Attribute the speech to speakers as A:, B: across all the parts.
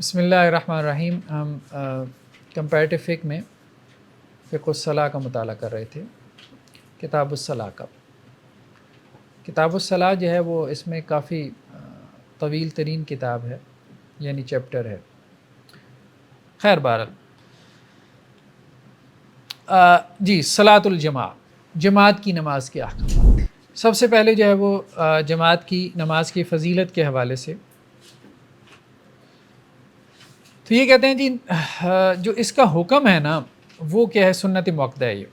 A: بسم اللہ الرحمن الرحیم. ہم کمپیریٹیو فقہ میں فقہ الصلاح کا مطالعہ کر رہے تھے. کتاب الصلاح کا کتاب الصلاح جو ہے وہ اس میں کافی طویل ترین کتاب ہے، یعنی چیپٹر ہے. خیر بہرحال جی صلاۃ الجماع، جماعت کی نماز کے احکامات. سب سے پہلے جو ہے وہ جماعت کی نماز کی فضیلت کے حوالے سے تو یہ کہتے ہیں جی جو اس کا حکم ہے نا وہ کیا ہے، سنت موقدہ ہے.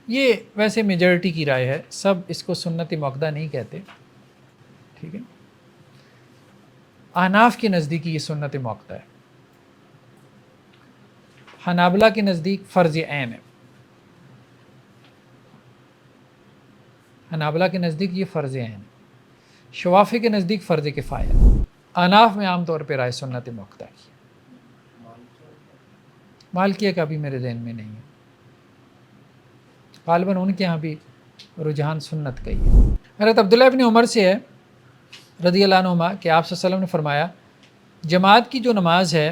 A: یہ ویسے میجورٹی کی رائے ہے، سب اس کو سنت موقدہ نہیں کہتے، ٹھیک ہے. احناف کے نزدیک یہ سنت موقدہ ہے، حنابلہ کے نزدیک فرض عین ہے. حنابلہ کے نزدیک یہ فرض عین ہے، شوافی کے نزدیک فرض کفایہ ہے. احناف میں عام طور پہ رائے سنت موقدہ کی. مالکیہ کا بھی میرے ذہن میں نہیں ہے، غالباً ان کے یہاں بھی رجحان سنت کا ہی ہے. حضرت عبداللہ ابن عمر سے ہے رضی اللہ عنہما کہ آپ صلی اللہ علیہ وسلم نے فرمایا جماعت کی جو نماز ہے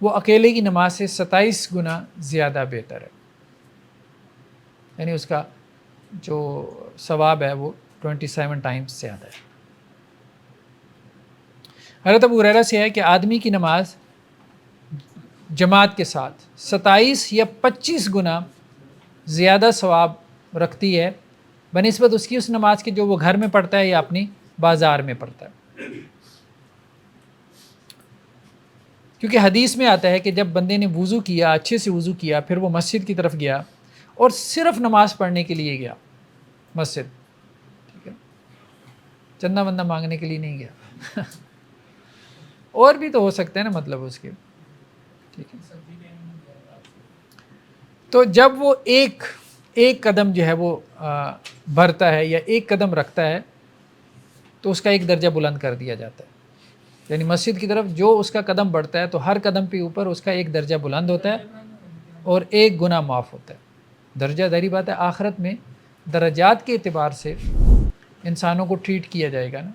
A: وہ اکیلے کی نماز سے 27 گنا زیادہ بہتر ہے، یعنی اس کا جو ثواب ہے وہ 27 ٹائمز زیادہ ہے. حضرت ابو ہریرہ سے ہے کہ آدمی کی نماز جماعت کے ساتھ 27 یا 25 گنا زیادہ ثواب رکھتی ہے بنسبت اس کی اس نماز کے جو وہ گھر میں پڑھتا ہے یا اپنی بازار میں پڑھتا ہے. کیونکہ حدیث میں آتا ہے کہ جب بندے نے وضو کیا، اچھے سے وضو کیا، پھر وہ مسجد کی طرف گیا اور صرف نماز پڑھنے کے لیے گیا مسجد، ٹھیک ہے، چندہ بندہ مانگنے کے لیے نہیں گیا اور بھی تو ہو سکتے ہیں نا مطلب اس کے، ٹھیک ہے. تو جب وہ ایک قدم جو ہے وہ بھرتا ہے یا ایک قدم رکھتا ہے تو اس کا ایک درجہ بلند کر دیا جاتا ہے. یعنی مسجد کی طرف جو اس کا قدم بڑھتا ہے تو ہر قدم کے اوپر اس کا ایک درجہ بلند ہوتا ہے اور ایک گناہ معاف ہوتا ہے. درجہ ظاہری بات ہے آخرت میں درجات کے اعتبار سے انسانوں کو ٹریٹ کیا جائے گا نا.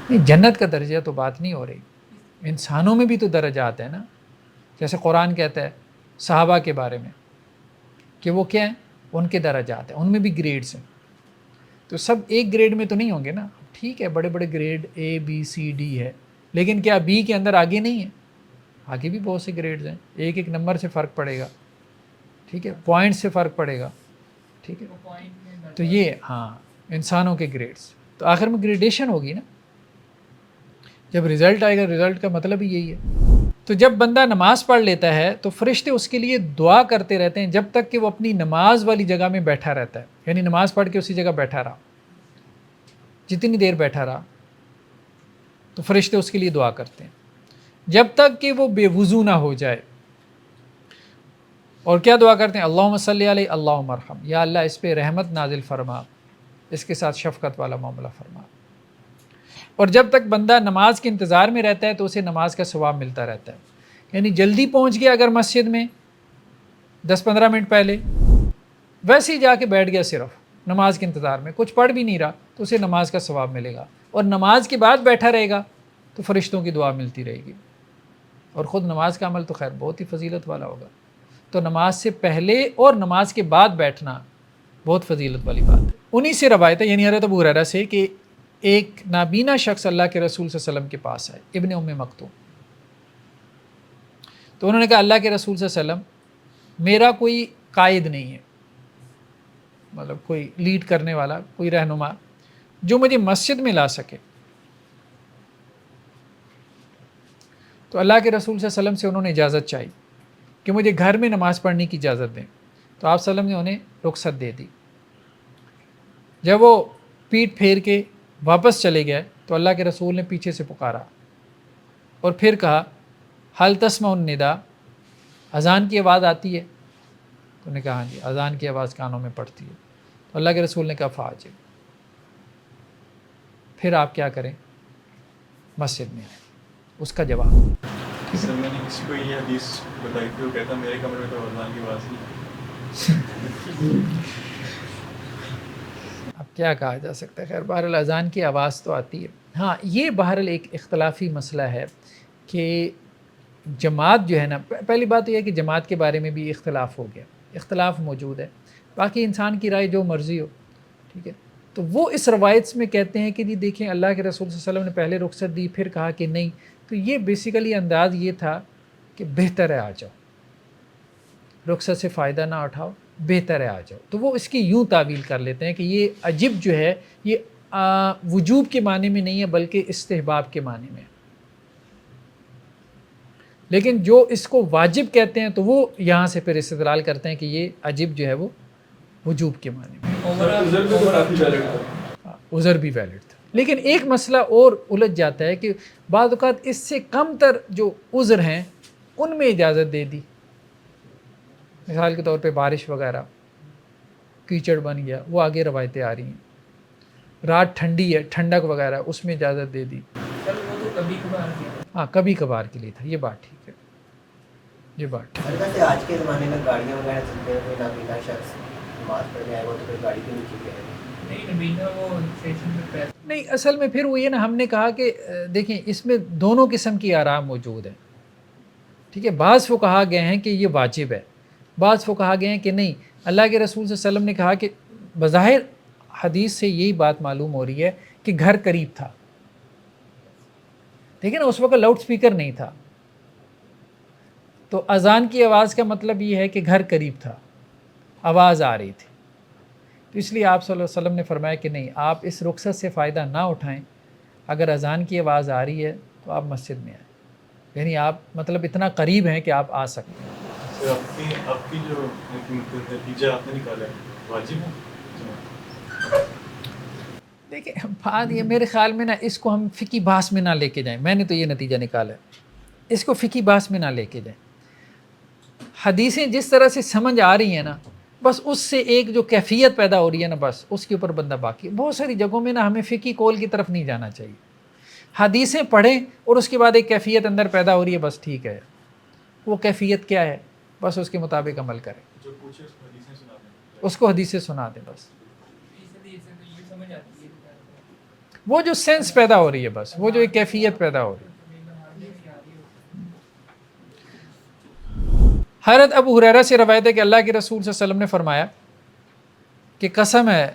A: نہیں، جنت کا درجہ تو بات نہیں ہو رہی، انسانوں میں بھی تو درجات ہیں نا. جیسے قرآن کہتا ہے صحابہ کے بارے میں کہ وہ کیا ہیں، ان کے درجات ہیں، ان میں بھی گریڈز ہیں. تو سب ایک گریڈ میں تو نہیں ہوں گے نا. ٹھیک ہے، بڑے بڑے grade A B C D ہے، لیکن کیا B کے اندر آگے نہیں ہے؟ آگے بھی بہت سے گریڈز ہیں. ایک ایک نمبر سے فرق پڑے گا، ٹھیک ہے، پوائنٹ سے فرق پڑے گا، ٹھیک ہے. تو یہ ہاں انسانوں کے گریڈز، تو آخر میں گریڈیشن ہوگی نا. جب رزلٹ آئے گا، رزلٹ کا مطلب ہی یہی ہے. تو جب بندہ نماز پڑھ لیتا ہے تو فرشتے اس کے لیے دعا کرتے رہتے ہیں جب تک کہ وہ اپنی نماز والی جگہ میں بیٹھا رہتا ہے. یعنی نماز پڑھ کے اسی جگہ بیٹھا رہا، جتنی دیر بیٹھا رہا تو فرشتے اس کے لیے دعا کرتے ہیں جب تک کہ وہ بے وضو نہ ہو جائے. اور کیا دعا کرتے ہیں؟ اللہم صلی علیہ اللہم ارحم، یا اللہ اس پہ رحمت نازل فرما، اس کے ساتھ شفقت والا معاملہ فرما. اور جب تک بندہ نماز کے انتظار میں رہتا ہے تو اسے نماز کا ثواب ملتا رہتا ہے. یعنی جلدی پہنچ گیا اگر مسجد میں 10-15 منٹ پہلے، ویسے ہی جا کے بیٹھ گیا صرف نماز کے انتظار میں، کچھ پڑھ بھی نہیں رہا تو اسے نماز کا ثواب ملے گا. اور نماز کے بعد بیٹھا رہے گا تو فرشتوں کی دعا ملتی رہے گی. اور خود نماز کا عمل تو خیر بہت ہی فضیلت والا ہوگا. تو نماز سے پہلے اور نماز کے بعد بیٹھنا بہت فضیلت والی بات ہے. انہی سے روایت ہے، یعنی حضرت ابو ہریرہ سے، کہ ایک نابینا شخص اللہ کے رسول صلی اللہ علیہ وسلم کے پاس آئے، ابن ام مکتوم. تو انہوں نے کہا اللہ کے رسول صلی اللہ علیہ وسلم میرا کوئی قائد نہیں ہے، مطلب کوئی لیڈ کرنے والا، کوئی رہنما جو مجھے مسجد میں لا سکے. تو اللہ کے رسول صلی اللہ علیہ وسلم سے انہوں نے اجازت چاہی کہ مجھے گھر میں نماز پڑھنے کی اجازت دیں. تو آپ صلی اللہ علیہ وسلم نے انہیں رخصت دے دی. جب وہ پیٹھ پھیر کے واپس چلے گئے تو اللہ کے رسول نے پیچھے سے پکارا اور پھر کہا حل تسمع النداء، اذان کی آواز آتی ہے؟ تو نے کہا ہاں جی، اذان کی آواز کانوں میں پڑتی ہے. تو اللہ کے رسول نے کہا فاجب، پھر آپ کیا کریں، مسجد میں آئیں. اس کا جواب
B: سر میں نے کسی کو یہ حدیث بتائی تھی، وہ کہتا میرے کمرے میں تو اذان کی آواز نہیں.
A: اب کیا کہا جا سکتا ہے. خیر بہرحال اذان کی آواز تو آتی ہے. ہاں یہ بہرحال ایک اختلافی مسئلہ ہے کہ جماعت جو ہے نا، پہلی بات یہ ہے کہ جماعت کے بارے میں بھی اختلاف ہو گیا، اختلاف موجود ہے. باقی انسان کی رائے جو مرضی ہو، ٹھیک ہے. تو وہ اس روایت میں کہتے ہیں کہ جی دیکھیں اللہ کے رسول صلی اللہ علیہ وسلم نے پہلے رخصت دی، پھر کہا کہ نہیں. تو یہ بیسیکلی انداز یہ تھا کہ بہتر ہے آ جاؤ، رخصت سے فائدہ نہ اٹھاؤ، بہتر ہے آ جاؤ. تو وہ اس کی یوں تعویل کر لیتے ہیں کہ یہ عجب جو ہے یہ وجوب کے معنی میں نہیں ہے بلکہ استحباب کے معنی میں ہے. لیکن جو اس کو واجب کہتے ہیں تو وہ یہاں سے پھر استدلال کرتے ہیں کہ یہ عجب جو ہے وہ وجوب کے معنی میں. عذر بھی ویلڈ تھا. لیکن ایک مسئلہ اور الجھ جاتا ہے کہ بعض اوقات اس سے کم تر جو عذر ہیں ان میں اجازت دے دی. مثال کے طور پہ بارش وغیرہ، کیچڑ بن گیا، وہ آگے روایتیں آ رہی ہیں. رات ٹھنڈی ہے، ٹھنڈک وغیرہ، اس میں اجازت دے دی. ہاں کبھی کبھار کے لیے تھا. یہ بات ٹھیک ہے، یہ بات ٹھیک ہے.
C: آج کے زمانے میں گاڑیاں وغیرہ چلتے ہیں، کوئی نابینا شخص نماز پڑھنے آئے گا تو پھر گاڑی کے نیچے گئے
A: نہیں. اصل میں پھر وہ یہ نا، ہم نے کہا کہ دیکھیں اس میں دونوں قسم کی آراء موجود ہیں، ٹھیک ہے. بعض کو کہا گئے ہیں کہ یہ واجب ہے، بعض کو کہا گئے ہیں کہ نہیں. اللہ کے رسول صلی اللہ علیہ وسلم نے کہا کہ بظاہر حدیث سے یہی بات معلوم ہو رہی ہے کہ گھر قریب تھا. دیکھیں نا اس وقت لاؤڈ سپیکر نہیں تھا، تو اذان کی آواز کا مطلب یہ ہے کہ گھر قریب تھا، آواز آ رہی تھی. تو اس لیے آپ صلی اللہ علیہ وسلم نے فرمایا کہ نہیں، آپ اس رخصت سے فائدہ نہ اٹھائیں. اگر اذان کی آواز آ رہی ہے تو آپ مسجد میں آئیں، یعنی آپ مطلب اتنا قریب ہیں کہ آپ آ سکتے ہیں.
B: آپ کی جو نتیجہ آپ نے نکالا ہے واجب ہے؟
A: دیکھیں بات یہ میرے خیال میں نا، اس کو ہم فقہی بحث میں نہ لے کے جائیں. میں نے تو یہ نتیجہ نکالا ہے، اس کو فقہی بحث میں نہ لے کے جائیں. حدیثیں جس طرح سے سمجھ آ رہی ہیں نا، بس اس سے ایک جو کیفیت پیدا ہو رہی ہے نا، بس اس کے اوپر بندہ باقی. بہت ساری جگہوں میں نا ہمیں فقہی قول کی طرف نہیں جانا چاہیے. حدیثیں پڑھیں اور اس کے بعد ایک کیفیت اندر پیدا ہو رہی ہے، بس ٹھیک ہے. وہ کیفیت کیا ہے، بس اس کے مطابق عمل کریں.
B: جو پوچھے اس کو حدیثیں سنا دیں،
A: اس کو حدیثیں سنا دیں بس. وہ جو سینس پیدا ہو رہی ہے، بس وہ جو ایک کیفیت پیدا ہو رہی ہے. حضرت ابو ہریرہ سے روایت ہے کہ اللہ کے رسول صلی اللہ علیہ وسلم نے فرمایا کہ قسم ہے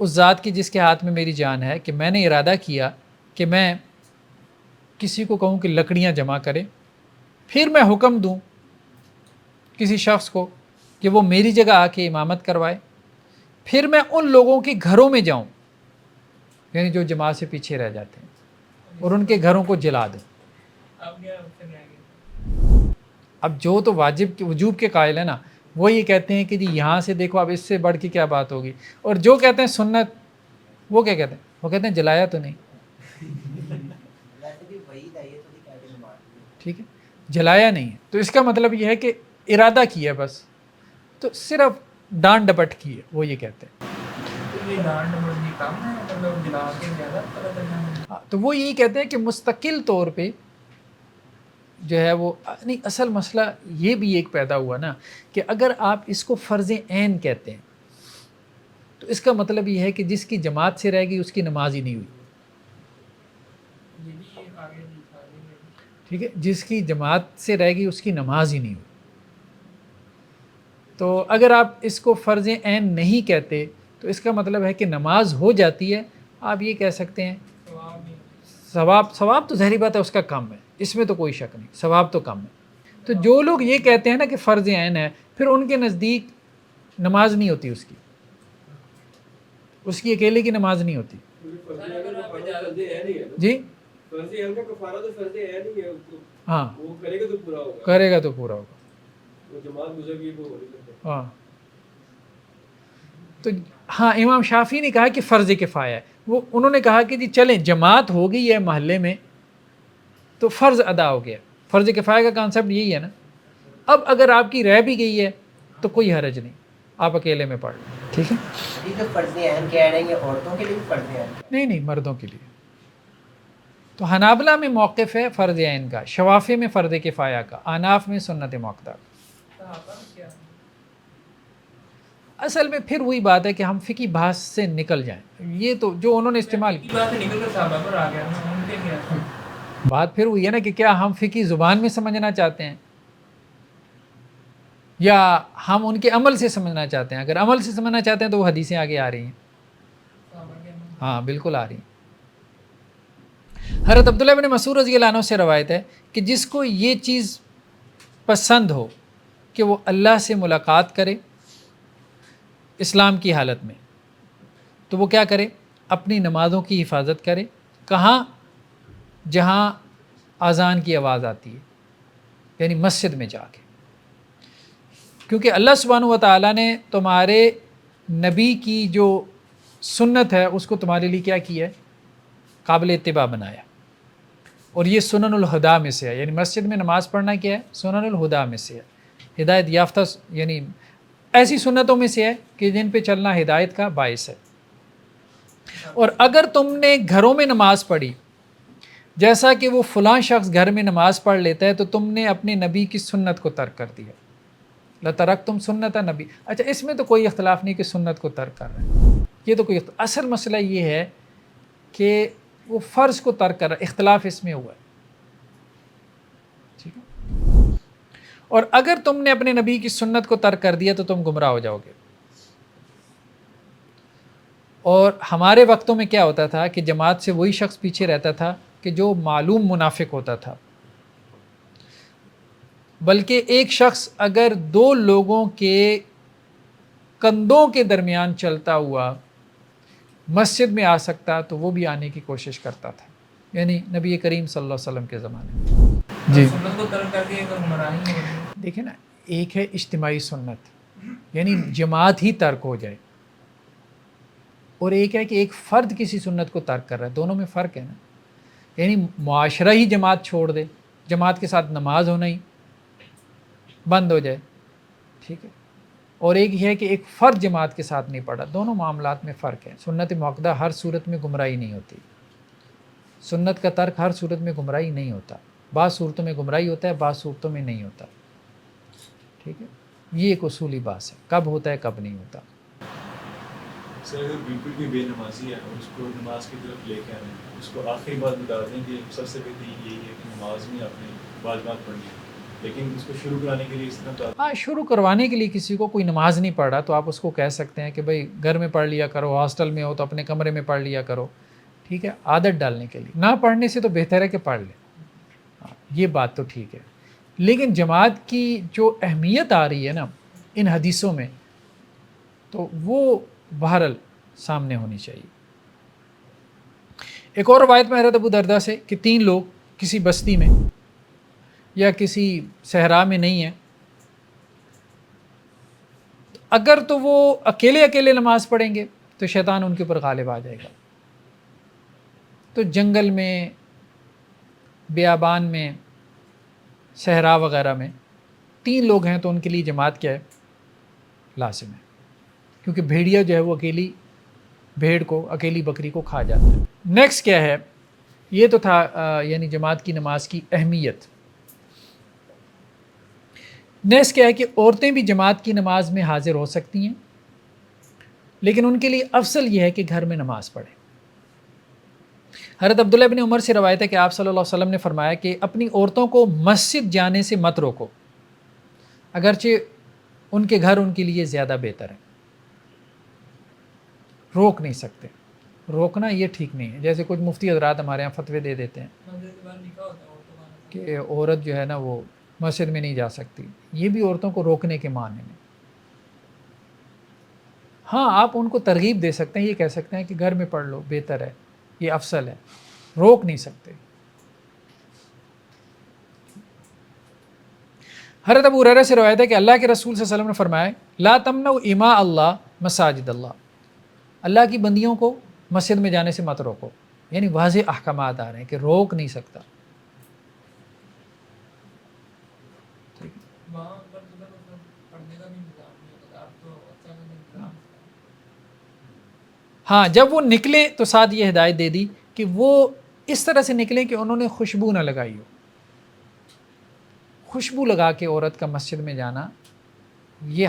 A: اس ذات کی جس کے ہاتھ میں میری جان ہے کہ میں نے ارادہ کیا کہ میں کسی کو کہوں کہ لکڑیاں جمع کرے، پھر میں حکم دوں کسی شخص کو کہ وہ میری جگہ آ کے امامت کروائے، پھر میں ان لوگوں کے گھروں میں جاؤں، یعنی جو جماعت سے پیچھے رہ جاتے ہیں، اور ان کے گھروں کو جلا دوں. اب جو تو واجب وجوب کے قائل ہیں نا، وہ یہ کہتے ہیں کہ جی یہاں سے دیکھو اب اس سے بڑھ کے کیا بات ہوگی. اور جو کہتے ہیں سنت، وہ کیا کہتے ہیں؟ وہ کہتے ہیں جلایا تو نہیں. ٹھیک ہے، جلایا نہیں ہے تو اس کا مطلب یہ ہے کہ ارادہ کیا بس، تو صرف ڈانٹ ڈپٹ کی ہے، وہ یہ کہتے ہیں. تو وہ یہی کہتے ہیں کہ مستقل طور پہ جو ہے وہ نہیں. اصل مسئلہ یہ بھی ایک پیدا ہوا نا کہ اگر آپ اس کو فرض عین کہتے ہیں تو اس کا مطلب یہ ہے کہ جس کی جماعت سے رہ گئی اس کی نماز ہی نہیں ہوئی. ٹھیک ہے، جس کی جماعت سے رہ گئی اس کی نماز ہی نہیں ہوئی. تو اگر آپ اس کو فرض عین نہیں کہتے تو اس کا مطلب ہے کہ نماز ہو جاتی ہے. آپ یہ کہہ سکتے ہیں ثواب تو ظاہری بات ہے اس کا کم ہے، اس میں تو کوئی شک نہیں، ثواب تو کم ہے. تو جو لوگ یہ کہتے ہیں نا کہ فرض عین ہے، پھر ان کے نزدیک نماز نہیں ہوتی، اس کی اکیلے کی نماز نہیں ہوتی. جی ہاں، کرے گا تو پورا ہوگا. ہاں تو ہاں امام شافعی نے کہا کہ فرض کفایہ ہے. وہ انہوں نے کہا کہ جی چلیں جماعت ہو گئی ہے محلے میں تو فرض ادا ہو گیا. فرض کفایہ کا کانسیپٹ یہی ہے نا. اب اگر آپ کی رہ بھی گئی ہے تو کوئی حرج نہیں، آپ اکیلے میں پڑھ لیں. ٹھیک ہے،
C: فرض عین کہہ رہے ہیں عورتوں کے لیے فرض عین
A: نہیں مردوں کے لیے. تو حنابلہ میں موقف ہے فرض عین کا، شوافی میں فرض کفایہ کا، اناف میں سنت موقتہ کا. اصل میں پھر وہی بات ہے کہ ہم فقہی بحث سے نکل جائیں. یہ تو جو انہوں نے استعمال کی
D: بات نکل کر صحابہ پر آ گیا نا، ان کے کیا
A: بات پھر وہی ہے نا کہ کیا ہم فقہی زبان میں سمجھنا چاہتے ہیں یا ہم ان کے عمل سے سمجھنا چاہتے ہیں. اگر عمل سے سمجھنا چاہتے ہیں تو وہ حدیثیں آگے آ رہی ہیں.
D: صحابہ کے عمل؟
A: ہاں بالکل آ رہی ہیں. حضرت عبداللہ بن مسعود رضی اللہ عنہ سے روایت ہے کہ جس کو یہ چیز پسند ہو کہ وہ اللہ سے ملاقات کرے اسلام کی حالت میں، تو وہ کیا کرے؟ اپنی نمازوں کی حفاظت کرے. کہاں؟ جہاں اذان کی آواز آتی ہے، یعنی مسجد میں جا کے. کیونکہ اللہ سبحانہ و تعالیٰ نے تمہارے نبی کی جو سنت ہے اس کو تمہارے لیے کیا کیا ہے؟ قابل اتباع بنایا. اور یہ سنن الہدا میں سے ہے، یعنی مسجد میں نماز پڑھنا کیا ہے؟ سنن الہدا میں سے ہے، ہدایت یافتہ، یعنی ایسی سنتوں میں سے ہے کہ جن پہ چلنا ہدایت کا باعث ہے. اور اگر تم نے گھروں میں نماز پڑھی جیسا کہ وہ فلاں شخص گھر میں نماز پڑھ لیتا ہے تو تم نے اپنے نبی کی سنت کو ترک کر دیا. لَتَرَکْتُمْ سُنَّتَ نبی. اچھا اس میں تو کوئی اختلاف نہیں کہ سنت کو ترک کر رہے ہیں، یہ تو کوئی اصل مسئلہ یہ ہے کہ وہ فرض کو ترک کر رہا ہے، اختلاف اس میں ہوا ہے. ٹھیک ہے. اور اگر تم نے اپنے نبی کی سنت کو ترک کر دیا تو تم گمراہ ہو جاؤ گے. اور ہمارے وقتوں میں کیا ہوتا تھا کہ جماعت سے وہی شخص پیچھے رہتا تھا کہ جو معلوم منافق ہوتا تھا. بلکہ ایک شخص اگر دو لوگوں کے کندھوں کے درمیان چلتا ہوا مسجد میں آ سکتا تو وہ بھی آنے کی کوشش کرتا تھا، یعنی نبی کریم صلی اللہ علیہ وسلم کے زمانے میں. جی
D: سنت کو ترک کر کے اگر گمراہی ہو گئی.
A: دیکھیں نا، ایک ہے اجتماعی سنت یعنی جماعت ہی ترک ہو جائے، اور ایک ہے کہ ایک فرد کسی سنت کو ترک کر رہا ہے. دونوں میں فرق ہے نا. یعنی معاشرہ ہی جماعت چھوڑ دے، جماعت کے ساتھ نماز ہونا ہی بند ہو جائے، ٹھیک ہے. اور ایک یہ ہے کہ ایک فرد جماعت کے ساتھ نہیں پڑھا. دونوں معاملات میں فرق ہے. سنت موقدہ ہر صورت میں گمراہی نہیں ہوتی، سنت کا ترک ہر صورت میں گمراہی نہیں ہوتا. بعض صورتوں میں گمراہی ہوتا ہے، بعض صورتوں میں نہیں ہوتا. ٹھیک ہے، یہ ایک اصولی بات ہے، کب ہوتا ہے کب نہیں ہوتا.
B: سر اگر بالکل بھی بے نمازی ہے اور اس کو نماز کی طرف لے کے آئیں، اس کو آخری بات بتا دیں کہ سب سے پہلے یہی ہے کہ نماز میں آپ نے واجبات پڑھنی ہے، لیکن اس کو شروع کرانے کے لیے اس طرح بتا
A: ہاں، شروع کروانے کے لیے کسی کو کوئی نماز نہیں پڑھ رہا تو آپ اس کو کہہ سکتے ہیں کہ بھائی گھر میں پڑھ لیا کرو، ہاسٹل میں ہو تو اپنے کمرے میں پڑھ لیا کرو. ٹھیک ہے، عادت ڈالنے کے لیے. نہ پڑھنے سے تو بہتر ہے کہ پڑھ لیں. یہ بات تو ٹھیک ہے، لیکن جماعت کی جو اہمیت آ رہی ہے نا ان حدیثوں میں، تو وہ بہرحال سامنے ہونی چاہیے. ایک اور روایت میں حضرت ابو درداء سے کہ 3 لوگ کسی بستی میں یا کسی صحرا میں نہیں ہیں، اگر تو وہ اکیلے اکیلے نماز پڑھیں گے تو شیطان ان کے اوپر غالب آ جائے گا. تو جنگل میں، بیابان میں، صحرا وغیرہ میں 3 لوگ ہیں تو ان کے لیے جماعت کیا ہے؟ لازم ہے. کیونکہ بھیڑیا جو ہے وہ اکیلی بھیڑ کو، اکیلی بکری کو کھا جاتا ہے. نیکسٹ کیا ہے؟ یہ تو تھا یعنی جماعت کی نماز کی اہمیت. نیکسٹ کیا ہے کہ عورتیں بھی جماعت کی نماز میں حاضر ہو سکتی ہیں، لیکن ان کے لیے افضل یہ ہے کہ گھر میں نماز پڑھیں. حضرت عبداللہ بن عمر سے روایت ہے کہ آپ صلی اللہ علیہ وسلم نے فرمایا کہ اپنی عورتوں کو مسجد جانے سے مت روکو، اگرچہ ان کے گھر ان کے لیے زیادہ بہتر ہے. روک نہیں سکتے، روکنا یہ ٹھیک نہیں ہے. جیسے کچھ مفتی حضرات ہمارے یہاں فتوے دے دیتے ہیں
D: مسجد کے باہر لکھا ہوتا ہے عورتوں کا
A: کہ عورت جو ہے نا وہ مسجد میں نہیں جا سکتی. یہ بھی عورتوں کو روکنے کے معنی میں. ہاں، آپ ان کو ترغیب دے سکتے ہیں، یہ کہہ سکتے ہیں کہ گھر میں پڑھ لو، بہتر ہے، یہ افضل ہے. روک نہیں سکتے. حضرت ابو ہریرہ سے روایت ہے کہ اللہ کے رسول صلی اللہ علیہ وسلم نے فرمایا لا تمنعوا اماء اللہ مساجد اللہ. اللہ کی بندیوں کو مسجد میں جانے سے مت روکو. یعنی واضح احکامات آ رہے ہیں کہ روک نہیں سکتا.
D: وہاں پر پڑھنے کا بھی نظام نہیں ہوتا. آپ تو اچھا نہیں.
A: ہاں، جب وہ نکلے تو ساتھ یہ ہدایت دے دی کہ وہ اس طرح سے نکلیں کہ انہوں نے خوشبو نہ لگائی ہو. خوشبو لگا کے عورت کا مسجد میں جانا یہ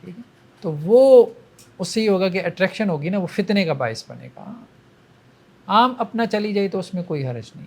A: ٹھیک ہے، تو وہ اس سے یہ ہوگا کہ اٹریکشن ہوگی نا، وہ فتنے کا باعث بنے گا. عام اپنا چلی جائے تو اس میں کوئی حرج نہیں.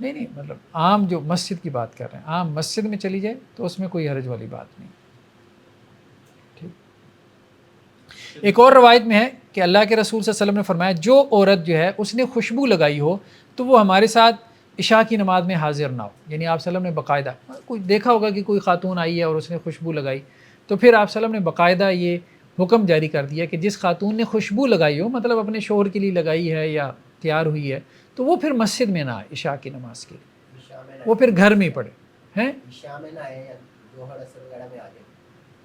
A: نہیں مطلب عام جو مسجد کی بات کر رہے ہیں، عام مسجد میں چلی جائے تو اس میں کوئی حرج والی بات نہیں. ٹھیک. ایک اور روایت میں ہے کہ اللہ کے رسول صلی اللہ علیہ وسلم نے فرمایا جو عورت جو ہے اس نے خوشبو لگائی ہو تو وہ ہمارے ساتھ عشاء کی نماز میں حاضر نہ ہو. یعنی آپ صلی اللہ علیہ وسلم نے باقاعدہ کوئی دیکھا ہوگا کہ کوئی خاتون آئی ہے اور اس نے خوشبو لگائی، تو پھر آپ صلی اللہ علیہ وسلم نے باقاعدہ یہ حکم جاری کر دیا کہ جس خاتون نے خوشبو لگائی ہو، مطلب اپنے شوہر کے لیے لگائی ہے یا تیار ہوئی ہے، تو وہ پھر مسجد میں نہ آئے عشاء کی نماز کے لیے،
C: عشاء میں
A: وہ پھر گھر میں ہی پڑھے ہیں.
C: عشاء میں نہ آئے یا ظہر اثر وغیرہ میں آ جائے.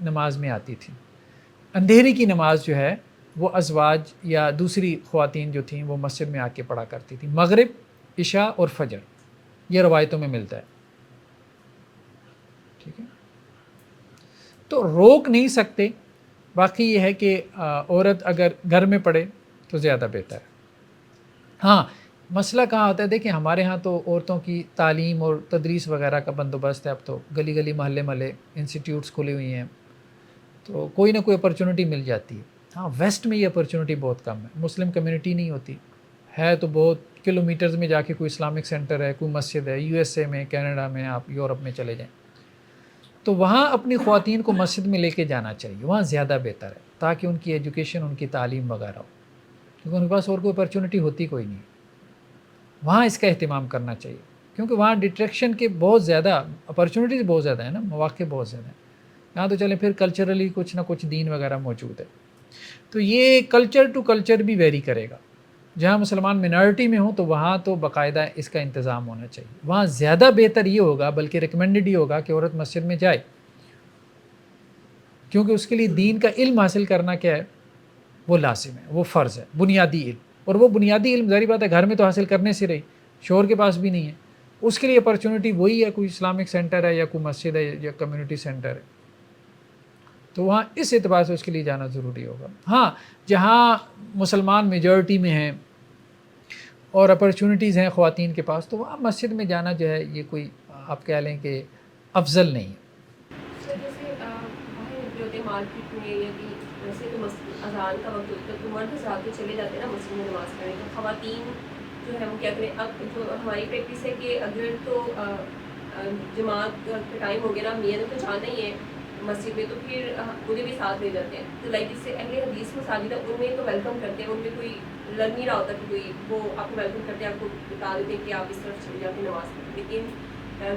A: نماز میں آتی تھی. اندھیری کی نماز جو ہے وہ ازواج یا دوسری خواتین جو تھیں وہ مسجد میں آ کے پڑھا کرتی تھیں. مغرب، عشاء اور فجر، یہ روایتوں میں ملتا ہے. ٹھیک ہے، تو روک نہیں سکتے. باقی یہ ہے کہ عورت اگر گھر میں پڑھے تو زیادہ بہتر ہے. ہاں مسئلہ کہاں ہوتا ہے، دیکھیں ہمارے ہاں تو عورتوں کی تعلیم اور تدریس وغیرہ کا بندوبست ہے. اب تو گلی گلی محلے محلے انسٹیٹیوٹس کھلے ہوئی ہیں، تو کوئی نہ کوئی اپرچونٹی مل جاتی ہے. ہاں ویسٹ میں یہ اپرچونٹی بہت کم ہے، مسلم کمیونٹی نہیں ہوتی ہے، تو بہت کلو میٹرز میں جا کے کوئی اسلامک سینٹر ہے، کوئی مسجد ہے. یو ایس اے میں، کینیڈا میں، آپ یورپ میں چلے جائیں تو وہاں اپنی خواتین کو مسجد میں لے کے جانا چاہیے، وہاں زیادہ بہتر ہے تاکہ ان کی ایجوکیشن، ان کی تعلیم وغیرہ ہو، کیونکہ ان کے پاس اور کوئی اپرچونٹی ہوتی کوئی نہیں. وہاں اس کا اہتمام کرنا چاہیے کیونکہ وہاں ڈسٹریکشن کے بہت زیادہ اپرچونیٹیز بہت زیادہ ہیں نا، مواقع بہت زیادہ ہیں. یہاں تو چلیں پھر کلچرلی کچھ نہ کچھ دین وغیرہ موجود ہے، تو یہ کلچر ٹو کلچر بھی ویری کرے گا. جہاں مسلمان مینارٹی میں ہوں تو وہاں تو باقاعدہ اس کا انتظام ہونا چاہیے. وہاں زیادہ بہتر یہ ہوگا، بلکہ ریکمینڈڈ یہ ہوگا کہ عورت مسجد میں جائے، کیونکہ اس کے لیے دین کا علم حاصل کرنا کیا ہے، وہ لازم ہے، وہ فرض ہے، بنیادی علم. اور وہ بنیادی علم ظاہری بات ہے گھر میں تو حاصل کرنے سے رہی، شوہر کے پاس بھی نہیں ہے. اس کے لیے اپرچونٹی وہی ہے، کوئی اسلامک سینٹر ہے یا کوئی مسجد ہے یا کمیونٹی سینٹر ہے، تو وہاں اس اعتبار سے اس کے لیے جانا ضروری ہوگا. ہاں جہاں مسلمان میجورٹی میں ہیں اور اپرچونٹیز ہیں خواتین کے پاس، تو وہاں مسجد میں جانا جو ہے یہ کوئی آپ کہہ لیں کہ افضل نہیں ہے.
E: سر جیسے باہر نکلے ہوتے ہیں مارکیٹ میں یا کہ ویسے تو اذان کا وقت ہوتا ہے تو مرد حضرات تو چلے جاتے ہیں نا مسجد میں نماز پڑھنے، تو خواتین جو ہے وہ کیا کریں. اب جو ہماری پریکٹس ہے کہ اگر تو جماعت کا ٹائم ہو گیا نا، میاں نے تو جانا ہی ہے مسجد میں، تو پھر مجھے بھی ساتھ لے جاتے ہیں. تو لائک جس سے اہل حدیث مساجد ہے ان میں تو ویلکم کرتے ہیں، ان میں کوئی لگ نہیں رہا ہوتا کہ کوئی وہ آپ کو ویلکم کرتے ہیں، آپ کو بتا دیتے ہیں کہ آپ اس طرف چلے جاتے ہیں نماز پڑھیں. لیکن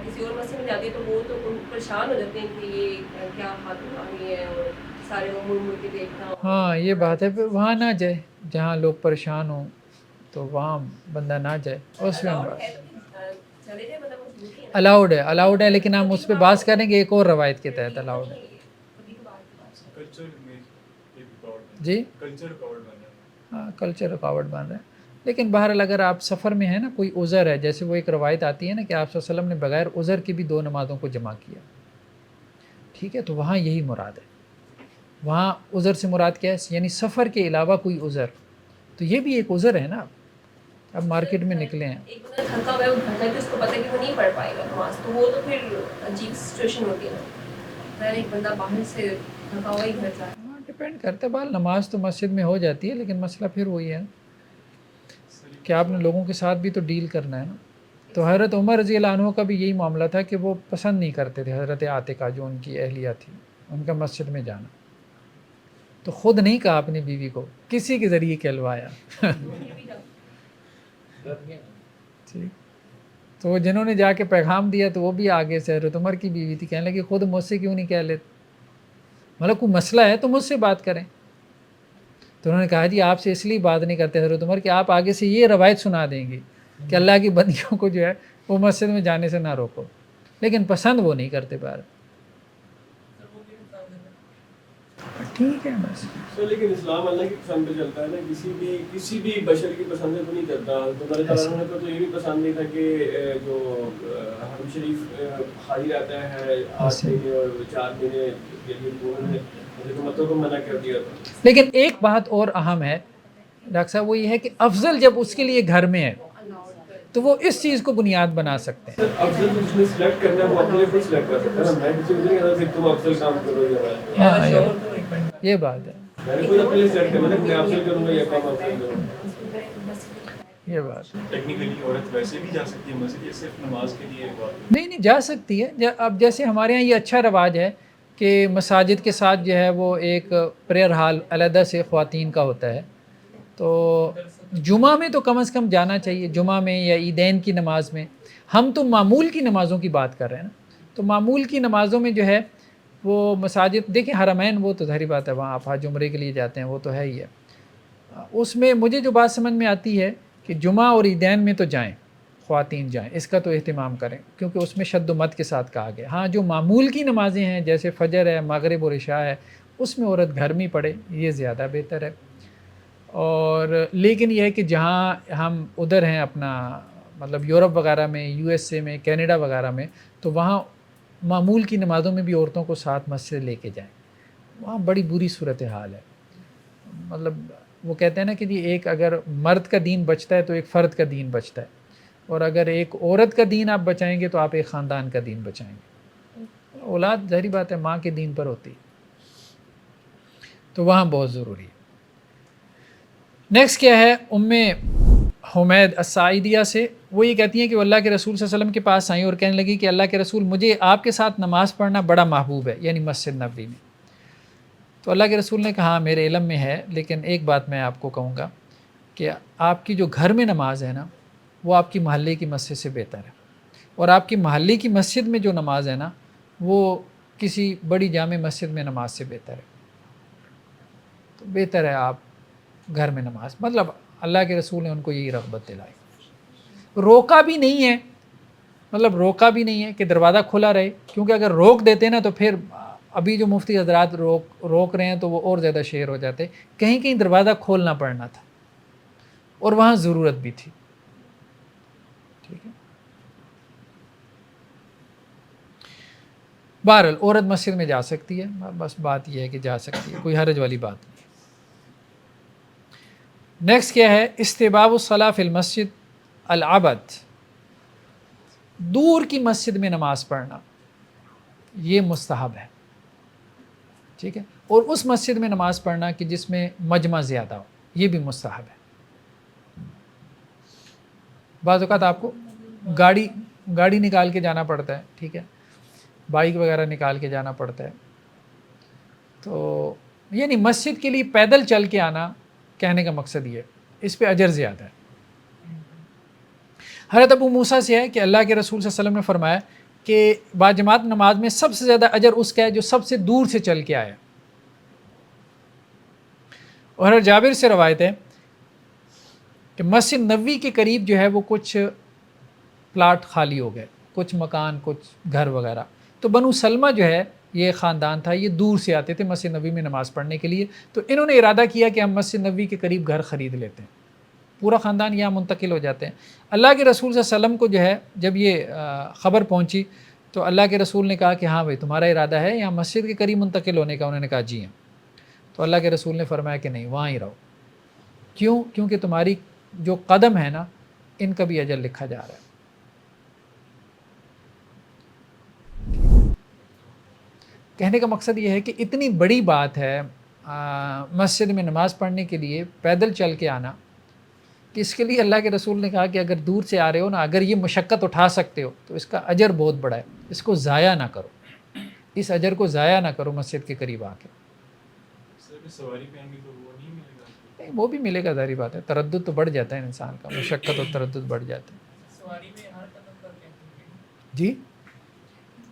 E: کسی اور مسجد میں جاتے ہیں تو وہ تو ان پریشان ہو جاتے ہیں کہ یہ کیا خاتون آ گئی ہے اور سارے وہ مڑ مڑ کے دیکھنا.
A: ہاں یہ بات ہے، پھر وہاں نہ جائے جہاں لوگ پریشان ہوں، تو وہاں بندہ نہ جائے. اس میں
E: چلے جائے مطلب
A: الاؤڈ ہے، الاؤڈ ہے، لیکن ہم اس پہ بات کریں گے ایک اور روایت کے تحت الاؤڈ ہے.
B: کلچر میں ایک رکاوٹ
A: جی
B: کلچر رکاوٹ بن رہا ہے.
A: ہاں کلچر رکاوٹ بن رہا ہے. لیکن بہرحال اگر آپ سفر میں ہیں نا، کوئی عذر ہے، جیسے وہ ایک روایت آتی ہے نا کہ آپ صلی اللہ علیہ وسلم نے بغیر عذر کی بھی 2 نمازوں کو جمع کیا، ٹھیک ہے، تو وہاں یہی مراد ہے. وہاں عذر سے مراد کیا ہے، یعنی سفر کے علاوہ کوئی عذر، تو یہ بھی ایک عذر ہے نا. اب مارکیٹ میں نکلے ہیں،
E: ایک بندہ تھکا ہوا ہے، وہ گھر جا کے اس کو پتہ ہے کہ وہ نہیں پڑھ پائے گا نماز، تو وہ تو پھر عجیب سچویشن ہوتی ہے نا. پہلے ایک بندہ باہر سے تھکا ہوا ہی گھر جائے.
A: ہاں ڈپینڈ کرتا ہے. بال نماز تو مسجد میں ہو جاتی ہے، لیکن مسئلہ پھر وہی ہے کہ آپ نے لوگوں کے ساتھ بھی تو ڈیل کرنا ہے نا. تو حضرت عمر رضی اللہ عنہ کا بھی یہی معاملہ تھا کہ وہ پسند نہیں کرتے تھے حضرت عاتقہ جو ان کی اہلیہ تھی ان کا مسجد میں جانا. تو خود نہیں کہا اپنی بیوی کو، کسی کے ذریعے کہلوایا. ٹھیک، تو وہ جنہوں نے جا کے پیغام دیا تو وہ بھی آگے سے حضرت عمر کی بیوی تھی، کہنے لگی خود مجھ سے کیوں نہیں کہہ لیتے، مطلب کوئی مسئلہ ہے تو مجھ سے بات کریں. تو انہوں نے کہا جی آپ سے اس لیے بات نہیں کرتے حضرت عمر کہ آپ آگے سے یہ روایت سنا دیں گے کہ اللہ کی بندیوں کو جو ہے وہ مسجد میں جانے سے نہ روکو، لیکن پسند وہ نہیں کرتے. باہر ٹھیک ہے بس.
F: سر لیکن اسلام اللہ کی پسند پہ چلتا ہے نا، کسی بھی بشر کی پسند سے تو نہیں چلتا. تو اللہ تعالیٰ کو تو یہ بھی پسند نہیں تھا کہ جو حرم شریف خالی رہتا ہے 8 مہینے اور 4 مہینے کے لیے انہوں نے حکومتوں کو منع کر دیا تھا.
A: لیکن ایک بات اور اہم ہے ڈاکٹر صاحب، وہ یہ ہے کہ افضل جب اس کے لیے گھر میں ہے، تو وہ اس چیز کو بنیاد بنا سکتے ہیں.
F: افضل جس نے سلیکٹ کرنا ہے وہ اپنے لیے سلیکٹ کر سکتا ہے نا. میں کسی کو نہیں کہتا کہ تم افضل کام کرو یا میں.
A: ہاں یہ بات ہے,
F: میں نے خود اپنے لیے سلیکٹ کرنا ہے کہ میں افضل کروں گا یا کام افضل کروں گا.
A: یہ بات
B: ٹیکنیکلی عورت ویسے بھی جا سکتی ہے مسجد, یہ صرف نماز کے لیے بات
A: نہیں جا سکتی ہے. اب جیسے ہمارے یہاں یہ اچھا رواج ہے کہ مساجد کے ساتھ جو ہے وہ ایک پریئر ہال علیحدہ سے خواتین کا ہوتا ہے, تو جمعہ میں تو کم از کم جانا چاہیے, جمعہ میں یا عیدین کی نماز میں. ہم تو معمول کی نمازوں کی بات کر رہے ہیں نا, تو معمول کی نمازوں میں جو ہے وہ مساجد دیکھیں, حرمین وہ تو ظاہری بات ہے وہاں آپ حج عمرے کے لیے جاتے ہیں, وہ تو ہے ہی ہے. اس میں مجھے جو بات سمجھ میں آتی ہے کہ جمعہ اور عیدین میں تو جائیں, خواتین جائیں, اس کا تو اہتمام کریں کیونکہ اس میں شد و مد کے ساتھ کہا گیا. ہاں جو معمول کی نمازیں ہیں جیسے فجر ہے, مغرب اور عشاء ہے, اس میں عورت گھر میں پڑھے, یہ زیادہ بہتر ہے. اور لیکن یہ ہے کہ جہاں ہم ادھر ہیں اپنا مطلب یورپ وغیرہ میں, یو ایس اے میں, کینیڈا وغیرہ میں, تو وہاں معمول کی نمازوں میں بھی عورتوں کو ساتھ مسجد لے کے جائیں. وہاں بڑی بری صورتحال ہے. مطلب وہ کہتے ہیں نا کہ جی ایک اگر مرد کا دین بچتا ہے تو ایک فرد کا دین بچتا ہے, اور اگر ایک عورت کا دین آپ بچائیں گے تو آپ ایک خاندان کا دین بچائیں گے. اولاد ظاہری بات ہے ماں کے دین پر ہوتی ہے, تو وہاں بہت ضروری ہے. نیکسٹ کیا ہے ام حمید الساعدیہ سے, وہ یہ کہتی ہیں کہ وہ اللہ کے رسول صلی اللہ علیہ وسلم کے پاس آئیں اور کہنے لگی کہ اللہ کے رسول مجھے آپ کے ساتھ نماز پڑھنا بڑا محبوب ہے, یعنی مسجد نبوی میں. تو اللہ کے رسول نے کہا میرے علم میں ہے, لیکن ایک بات میں آپ کو کہوں گا کہ آپ کی جو گھر میں نماز ہے نا وہ آپ کی محلے کی مسجد سے بہتر ہے, اور آپ کی محلے کی مسجد میں جو نماز ہے نا وہ کسی بڑی جامع مسجد میں نماز سے بہتر ہے. تو بہتر ہے آپ گھر میں نماز, مطلب اللہ کے رسول نے ان کو یہی رغبت دلائی. روکا بھی نہیں ہے, مطلب روکا بھی نہیں ہے کہ دروازہ کھلا رہے, کیونکہ اگر روک دیتے نا تو پھر ابھی جو مفتی حضرات روک رہے ہیں تو وہ اور زیادہ شیر ہو جاتے. کہیں کہیں دروازہ کھولنا پڑنا تھا اور وہاں ضرورت بھی تھی. ٹھیک ہے, بہرحال عورت مسجد میں جا سکتی ہے, بس بات یہ ہے کہ جا سکتی ہے, کوئی حرج والی بات نہیں. نیکسٹ کیا ہے استحباب الصلاۃ فی المسجد العبد, دور کی مسجد میں نماز پڑھنا یہ مستحب ہے. ٹھیک ہے, اور اس مسجد میں نماز پڑھنا کہ جس میں مجمع زیادہ ہو, یہ بھی مستحب ہے. بعض اوقات آپ کو گاڑی نکال کے جانا پڑتا ہے, ٹھیک ہے, بائک وغیرہ نکال کے جانا پڑتا ہے, تو یعنی مسجد کے لیے پیدل چل کے آنا, کہنے کا مقصد یہ اس پہ اجر زیادہ ہے. حضرت ابو موسیٰ سے ہے کہ اللہ کے رسول صلی اللہ علیہ وسلم نے فرمایا کہ باجماعت نماز میں سب سے زیادہ اجر اس کا ہے جو سب سے دور سے چل کے آیا. اور حضرت جابر سے روایت ہے کہ مسجد نبوی کے قریب جو ہے وہ کچھ پلاٹ خالی ہو گئے, کچھ مکان, کچھ گھر وغیرہ. تو بنو سلمہ جو ہے یہ خاندان تھا, یہ دور سے آتے تھے مسجد نبوی میں نماز پڑھنے کے لیے. تو انہوں نے ارادہ کیا کہ ہم مسجد نبوی کے قریب گھر خرید لیتے ہیں, پورا خاندان یہاں منتقل ہو جاتے ہیں. اللہ کے رسول صلی اللہ علیہ وسلم کو جو ہے جب یہ خبر پہنچی تو اللہ کے رسول نے کہا کہ ہاں بھائی تمہارا ارادہ ہے یہاں مسجد کے قریب منتقل ہونے کا؟ انہوں نے کہا جی ہاں. تو اللہ کے رسول نے فرمایا کہ نہیں, وہاں ہی رہو. کیوں؟ کیونکہ تمہاری جو قدم ہے نا ان کا بھی اجر لکھا جا رہا ہے. کہنے کا مقصد یہ ہے کہ اتنی بڑی بات ہے مسجد میں نماز پڑھنے کے لیے پیدل چل کے آنا, کہ اس کے لیے اللہ کے رسول نے کہا کہ اگر دور سے آ رہے ہو نا, اگر یہ مشقت اٹھا سکتے ہو تو اس کا اجر بہت بڑا ہے, اس کو ضائع نہ کرو, اس اجر کو ضائع نہ کرو مسجد کے قریب آ کے.
B: سواری پہ آئیں گے تو وہ نہیں ملے گا؟
A: نہیں, وہ بھی ملے گا, ظاہری بات ہے, تردد تو بڑھ جاتا ہے انسان کا, مشقت اور تردد بڑھ جاتا ہے.
D: سواری میں ہر قدم پر کیا
A: جی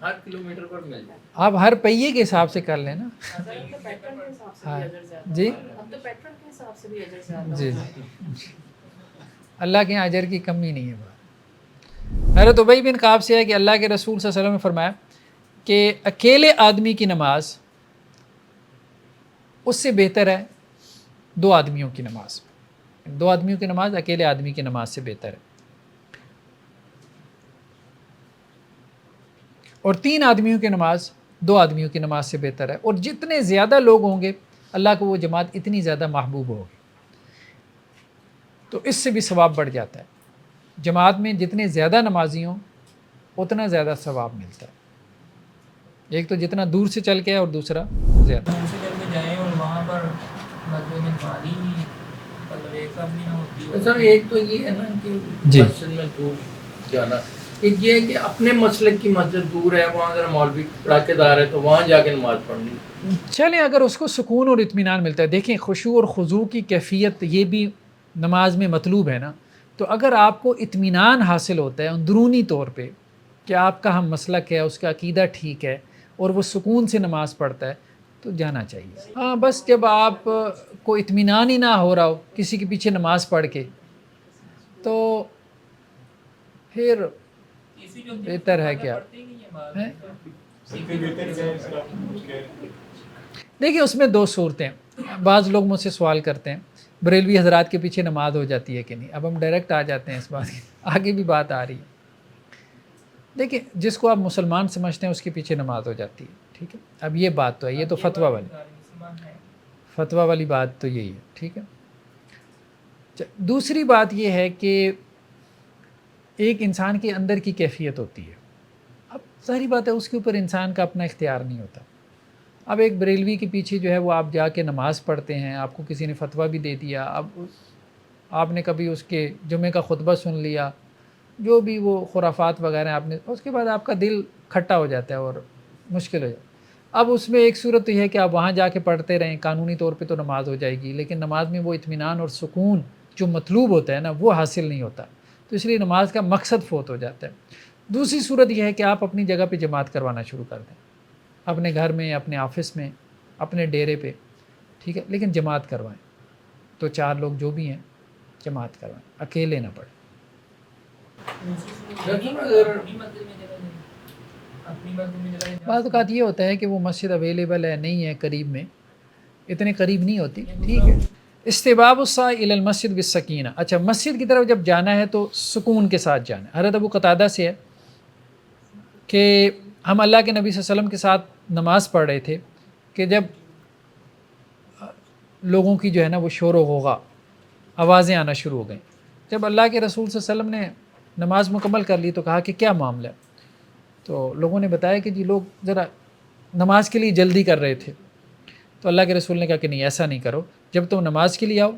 G: ہر کلومیٹر پر مل جائے.
A: آپ ہر پہیے کے حساب سے کر لیں نا. جی جی اللہ کے یہاں اجر کی کمی نہیں ہے. حضرت ابی بن کعب سے ہے کہ اللہ کے رسول صلی اللہ علیہ وسلم نے فرمایا کہ اکیلے آدمی کی نماز اس سے بہتر ہے دو آدمیوں کی نماز. دو آدمیوں کی نماز اکیلے آدمی کی نماز سے بہتر ہے. اور تین آدمیوں کی نماز دو آدمیوں کی نماز سے بہتر ہے. اور جتنے زیادہ لوگ ہوں گے اللہ کو وہ جماعت اتنی زیادہ محبوب ہوگی, تو اس سے بھی ثواب بڑھ جاتا ہے. جماعت میں جتنے زیادہ نمازی ہوں اتنا زیادہ ثواب ملتا ہے. ایک تو جتنا دور سے چل کے ہے اور دوسرا زیادہ.
D: دور سے چل کے جائیں اور وہاں پر مسجد میں نمازی مطلب ایک ساتھ بھی نہ ہوتی ہے.
G: سر ایک تو یہ ہے نا کہ
A: جی.
G: مسجد میں دور جانا، ایک یہ ہے کہ اپنے مسلک کی مسجد دور ہے، وہاں ذرا مولوی پڑاکے دار ہے تو وہاں جا کے نماز پڑھنی.
A: چلیں اگر اس کو سکون اور اطمینان ملتا ہے. دیکھیں خشوع اور خضوع کی کیفیت یہ بھی نماز میں مطلوب ہے نا. تو اگر آپ کو اطمینان حاصل ہوتا ہے اندرونی طور پہ کہ آپ کا ہم مسلک ہے، اس کا عقیدہ ٹھیک ہے اور وہ سکون سے نماز پڑھتا ہے تو جانا چاہیے. ہاں بس جب آپ کو اطمینان ہی نہ ہو رہا ہو کسی کے پیچھے نماز پڑھ کے تو پھر
D: اسی جو
A: بہتر ہے کیا
D: پڑھتے ہی نہیں ہے بعض
A: ہے.
B: سکتے بہتر کیا ہے سر آپ کچھ کہہ رہے ہیں؟
A: دیکھیں اس میں دو صورتیں. بعض لوگ مجھ سے سوال کرتے ہیں بریلوی حضرات کے پیچھے نماز ہو جاتی ہے کہ نہیں. اب ہم ڈائریکٹ آ جاتے ہیں اس بات کی، آگے بھی بات آ رہی ہے. دیکھیں جس کو آپ مسلمان سمجھتے ہیں اس کے پیچھے نماز ہو جاتی ہے، ٹھیک ہے. اب یہ بات تو ہے، یہ تو فتویٰ والی بات تو یہی ہے، ٹھیک ہے. دوسری بات یہ ہے کہ ایک انسان کے اندر کی کیفیت ہوتی ہے. اب ظاہری بات ہے اس کے اوپر انسان کا اپنا اختیار نہیں ہوتا. اب ایک بریلوی کے پیچھے جو ہے وہ آپ جا کے نماز پڑھتے ہیں، آپ کو کسی نے فتویٰ بھی دے دیا، اب آپ نے کبھی اس کے جمعے کا خطبہ سن لیا، جو بھی وہ خرافات وغیرہ آپ نے، اس کے بعد آپ کا دل کھٹا ہو جاتا ہے اور مشکل ہو جاتا ہے. اب اس میں ایک صورت تو یہ ہے کہ آپ وہاں جا کے پڑھتے رہیں، قانونی طور پہ تو نماز ہو جائے گی، لیکن نماز میں وہ اطمینان اور سکون جو مطلوب ہوتا ہے نا وہ حاصل نہیں ہوتا، تو اس لیے نماز کا مقصد فوت ہو جاتا ہے. دوسری صورت یہ ہے کہ آپ اپنی جگہ پہ جماعت کروانا شروع کر دیں، اپنے گھر میں، اپنے آفس میں، اپنے ڈیرے پہ، ٹھیک ہے، لیکن جماعت کروائیں. تو 4 لوگ جو بھی ہیں جماعت کروائیں، اکیلے نہ پڑھیں. بعض اوقات یہ ہوتا ہے کہ وہ مسجد اویلیبل ہے نہیں ہے، قریب میں اتنے قریب نہیں ہوتی، ٹھیک ہے. استباب السعی الی المسجد بالسکینہ. اچھا مسجد کی طرف جب جانا ہے تو سکون کے ساتھ جانا ہے. حضرت ابو قتادہ سے ہے کہ ہم اللہ کے نبی صلی اللہ علیہ وسلم کے ساتھ نماز پڑھ رہے تھے کہ جب لوگوں کی جو ہے نا وہ شور و غوغا، آوازیں آنا شروع ہو گئیں. جب اللہ کے رسول صلی اللہ علیہ وسلم نے نماز مکمل کر لی تو کہا کہ کیا معاملہ ہے؟ تو لوگوں نے بتایا کہ جی لوگ ذرا نماز کے لیے جلدی کر رہے تھے. تو اللہ کے رسول نے کہا کہ نہیں ایسا نہیں کرو، جب تم نماز کے لیے آؤ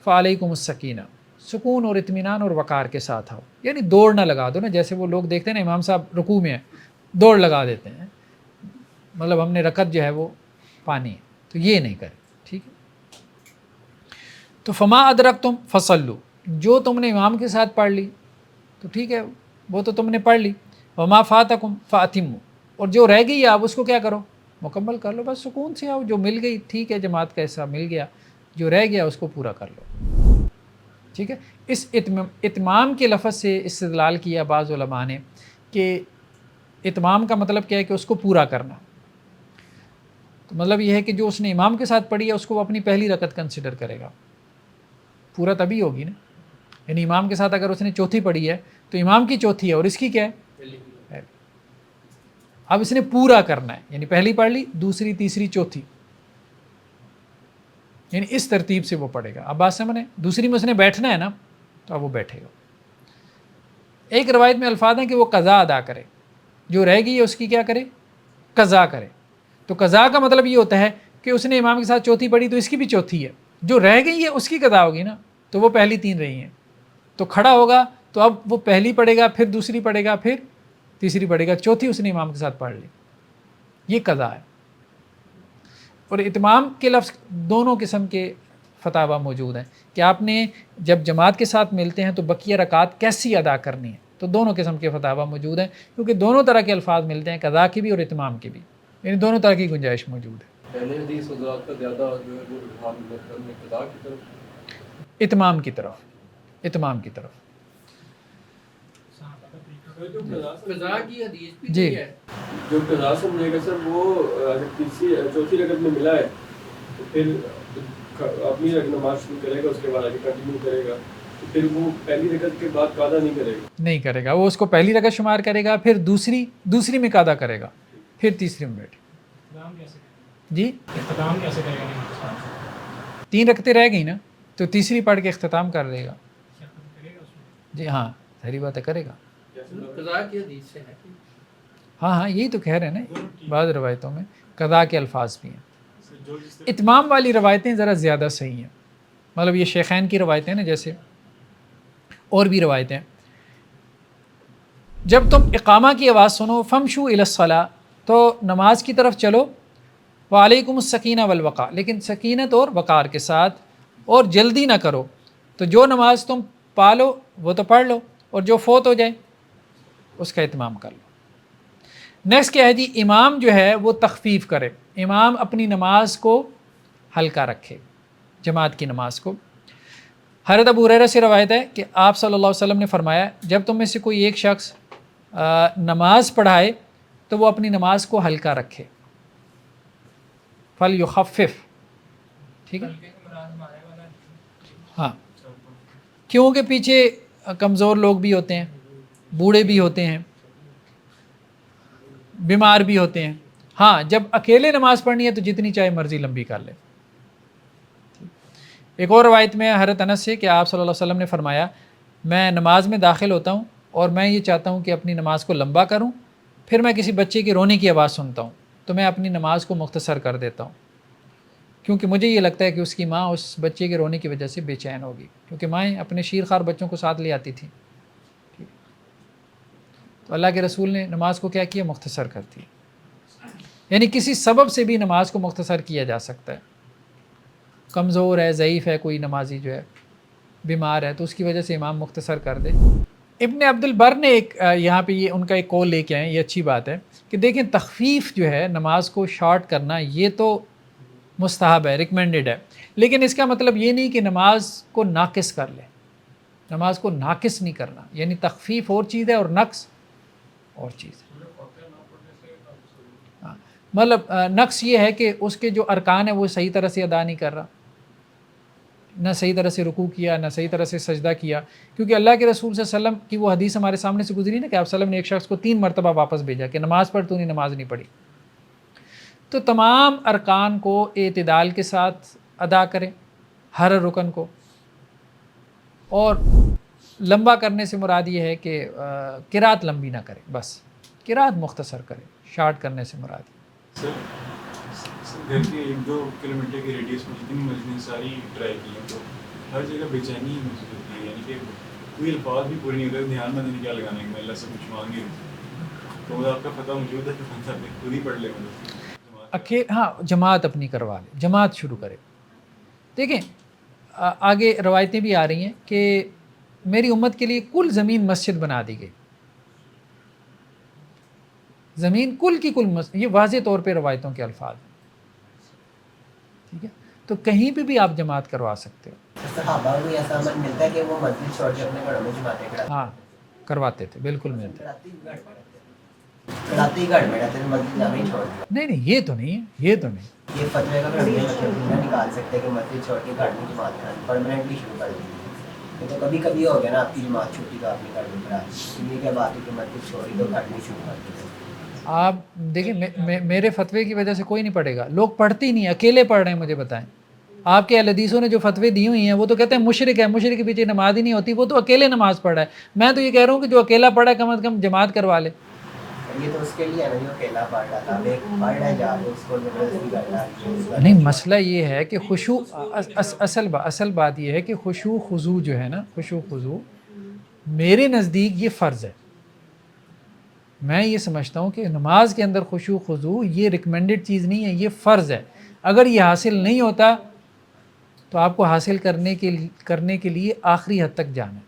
A: فعلیکم السکینہ، سکون اور اطمینان اور وقار کے ساتھ آؤ. یعنی دوڑ نہ لگا دو نا، جیسے وہ لوگ دیکھتے ہیں نا امام صاحب رکوع میں ہیں دوڑ لگا دیتے ہیں، مطلب ہم نے رکعت جو ہے وہ پانی ہے، تو یہ نہیں کرے، ٹھیک ہے. تو فما ادرکتم فصلوا، جو تم نے امام کے ساتھ پڑھ لی تو ٹھیک ہے وہ تو تم نے پڑھ لی. وما فاتکم فاتموا، اور جو رہ گئی آپ اس کو کیا کرو، مکمل کر لو. بس سکون سے آؤ، جو مل گئی ٹھیک ہے، جماعت کا حصہ مل گیا، جو رہ گیا اس کو پورا کر لو، ٹھیک ہے. اس اتمام کے لفظ سے استدلال کیا بعض علماء نے کہ اتمام کا مطلب کیا ہے کہ اس کو پورا کرنا. تو مطلب یہ ہے کہ جو اس نے امام کے ساتھ پڑھی ہے اس کو وہ اپنی پہلی رکعت کنسیڈر کرے گا، پورا تبھی ہوگی نا. یعنی امام کے ساتھ اگر اس نے چوتھی پڑھی ہے تو امام کی چوتھی ہے اور اس کی کیا ہے، اب اس نے پورا کرنا ہے. یعنی پہلی پڑھ لی، دوسری، تیسری، چوتھی، یعنی اس ترتیب سے وہ پڑھے گا. اب بات سمجھیں، دوسری میں اس نے بیٹھنا ہے نا تو اب وہ بیٹھے گا. ایک روایت میں الفاظ ہیں کہ وہ قضا ادا کرے، جو رہ گئی ہے اس کی کیا کرے، قضا کرے. تو قضا کا مطلب یہ ہوتا ہے کہ اس نے امام کے ساتھ چوتھی پڑھی تو اس کی بھی چوتھی ہے، جو رہ گئی ہے اس کی قضا ہوگی نا. تو وہ پہلی 3 رہی ہیں تو کھڑا ہوگا تو اب وہ پہلی پڑھے گا، پھر دوسری پڑھے گا، پھر تیسری پڑھے گا، چوتھی اس نے امام کے ساتھ پڑھ لی، یہ قضا ہے. اور اتمام کے لفظ دونوں قسم کے فتاویٰ موجود ہیں کہ آپ نے جب جماعت کے ساتھ ملتے ہیں تو بقیہ رکعات کیسی ادا کرنی ہے. تو دونوں قسم کے فتاویٰ موجود ہیں کیونکہ دونوں طرح کے الفاظ ملتے ہیں، قضا کی بھی اور اتمام کی بھی، یعنی دونوں طرح کی گنجائش موجود ہے.
H: پہلے حدیث حضرات کا زیادہ جو ہے وہ رجحان مذہب میں قضا کی طرف،
A: اتمام کی طرف، اتمام کی طرف.
G: قضا کی حدیث بھی
A: جی.
G: ہے،
F: جو قضا سمجھے گا سر وہ تیسری چوتھی رکعت میں ملا ہے تو پھر اپنی نماز شروع کرے گا، اس کے بعد آگے کنٹینیو کرے گا، تو پھر وہ پہلی رکعت کے بعد قضا نہیں کرے گا،
A: نہیں کرے گا، وہ اس کو پہلی رکعت شمار کرے گا، پھر دوسری میں قضا کرے گا، پھر تیسری میں بیٹھے. جی
D: اختتام کیسے کرے گا؟
A: 3 رکعتیں رہ گئی نا تو تیسری پڑھ کے اختتام کر لے گا. جی ہاں، ظاہری بات ہے کرے گا.
G: قضا کی حدیث سے ہے.
A: ہاں ہاں یہی تو کہہ رہے ہیں نا, بعض روایتوں میں قضا کے الفاظ بھی ہیں.
B: جو جس طرح
A: اتمام والی روایتیں ذرا زیادہ صحیح ہیں, مطلب یہ شیخین کی روایتیں نا, جیسے اور بھی روایتیں, جب تم اقامہ کی آواز سنو فمشو الی الصلاۃ, تو نماز کی طرف چلو, وعلیکم السکینہ والوقار, لیکن سکینت اور وقار کے ساتھ, اور جلدی نہ کرو. تو جو نماز تم پالو وہ تو پڑھ لو, اور جو فوت ہو جائے اس کا اتمام کر لو. نیکسٹ کیا ہے جی, امام جو ہے وہ تخفیف کرے, امام اپنی نماز کو ہلکا رکھے, جماعت کی نماز کو. حضرت ابو ہریرہ سے روایت ہے کہ آپ صلی اللہ علیہ وسلم نے فرمایا, جب تم میں سے کوئی ایک شخص نماز پڑھائے تو وہ اپنی نماز کو ہلکا رکھے, فلیخفف, ٹھیک ہے. ہاں, کیونکہ پیچھے کمزور لوگ بھی ہوتے ہیں, بوڑھے بھی ہوتے ہیں, بیمار بھی ہوتے ہیں. ہاں, جب اکیلے نماز پڑھنی ہے تو جتنی چاہے مرضی لمبی کر لے. ایک اور روایت میں حضرت انس سے کہ آپ صلی اللہ علیہ وسلم نے فرمایا, میں نماز میں داخل ہوتا ہوں اور میں یہ چاہتا ہوں کہ اپنی نماز کو لمبا کروں, پھر میں کسی بچے کی رونے کی آواز سنتا ہوں تو میں اپنی نماز کو مختصر کر دیتا ہوں, کیونکہ مجھے یہ لگتا ہے کہ اس کی ماں اس بچے کے رونے کی وجہ سے بے چین ہوگی, کیونکہ مائیں اپنے شیرخوار بچوں کو ساتھ لے آتی تھیں. تو اللہ کے رسول نے نماز کو کیا کیا, مختصر کر دی. یعنی کسی سبب سے بھی نماز کو مختصر کیا جا سکتا ہے. کمزور ہے, ضعیف ہے کوئی نمازی جو ہے, بیمار ہے, تو اس کی وجہ سے امام مختصر کر دے. ابن عبد البر نے ایک یہاں پہ یہ ان کا ایک قول لے کے آئے, یہ اچھی بات ہے کہ دیکھیں تخفیف جو ہے نماز کو شارٹ کرنا یہ تو مستحب ہے, ریکمینڈڈ ہے, لیکن اس کا مطلب یہ نہیں کہ نماز کو ناقص کر لے. نماز کو ناقص نہیں کرنا, یعنی تخفیف اور چیز ہے اور نقص اور چیز ہے. ہاں, مطلب نقص یہ ہے کہ اس کے جو ارکان ہیں وہ صحیح طرح سے ادا نہیں کر رہا, نہ صحیح طرح سے رکوع کیا, نہ صحیح طرح سے سجدہ کیا, کیونکہ اللہ کے رسول صلی اللہ علیہ وسلم کی وہ حدیث ہمارے سامنے سے گزری نا کہ آپ صلی اللہ علیہ وسلم نے ایک شخص کو 3 مرتبہ واپس بھیجا کہ نماز پڑھ, تو نے نماز نہیں پڑھی. تو تمام ارکان کو اعتدال کے ساتھ ادا کریں, ہر رکن کو, اور لمبا کرنے سے مراد یہ ہے کہ قرات لمبی نہ کرے, بس قرات مختصر کرے, شارٹ کرنے سے مراد ہے.
B: سر گھر کے 1-2 کلومیٹر کے ریڈیس میں جتنی مسجدیں ساری ٹرائی کی ہیں تو ہر جگہ بے چینی ہی محسوس ہوتی ہے, یعنی کہ کوئی الفاظ بھی پورے نہیں ہوتے, دھیان میں نہیں کیا لگانا ہے کہ میں اللہ سے کچھ مانگے. تو آپ کا فتح موجود ہے کہ بندہ خود ہی پڑھ لے,
A: ہاں جماعت اپنی کروا لے, جماعت شروع کرے. دیکھیں آگے روایتیں بھی آ رہی ہیں کہ میری امت کے لیے کل زمین مسجد بنا دی گئی, زمین کل کی کل مسجد, یہ واضح طور پہ روایتوں کے الفاظ ہیں, ٹھیک ہے. تو کہیں پہ بھی آپ جماعت کروا سکتے ہو.
C: صحابہ کو ایسا عمل ملتا ہے کہ وہ مسجد چھوڑ کے اپنے گھروں میں جماعتیں کراتے
A: ہاں کرواتے تھے, بالکل ملتے.
C: کراتی گھر میں رہتے ہیں, مسجد جامع چھوڑ دیا.
A: نہیں یہ تو نہیں ہے, یہ تو نہیں.
C: یہ فتوے کا مطلب نہ نکال سکتے کہ مسجد چھوڑ کے گھر میں جماعت کرانی پرماننٹلی شروع کر دی. تو کبھی کبھی ہو گیا نا آپ کی جماعت چھوٹی تو آپ نے گھر میں کرا دی, یہ کیا بات ہے کہ مسجد چھوڑی تو گھر میں شروع کر دی.
A: آپ دیکھیں میرے فتوے کی وجہ سے کوئی نہیں پڑھے گا, لوگ پڑھتے ہی نہیں, اکیلے پڑھ رہے ہیں. مجھے بتائیں آپ کے اہل حدیثوں نے جو فتوے دی ہوئی ہیں وہ تو کہتے ہیں مشرک ہے, مشرک کے پیچھے نماز ہی نہیں ہوتی, وہ تو اکیلے نماز پڑھ رہا ہے. میں تو یہ کہہ رہا ہوں کہ جو اکیلا پڑھا ہے کم از کم جماعت کروا لے.
C: یہ تو اس کے لیے ہے نا جو اکیلا پڑھ رہا تھا, ایک پڑھ رہا ہے جا کے اس کو زبردستی کرنا.
A: نہیں, مسئلہ یہ ہے کہ خشوع, اصل بات یہ ہے کہ خشوع خضوع جو ہے نا, خشوع خضوع میرے نزدیک یہ فرض ہے. میں یہ سمجھتا ہوں کہ نماز کے اندر خشوع خضوع یہ ریکمینڈڈ چیز نہیں ہے, یہ فرض ہے. اگر یہ حاصل نہیں ہوتا تو آپ کو حاصل کرنے کے لیے آخری حد تک جانا ہے.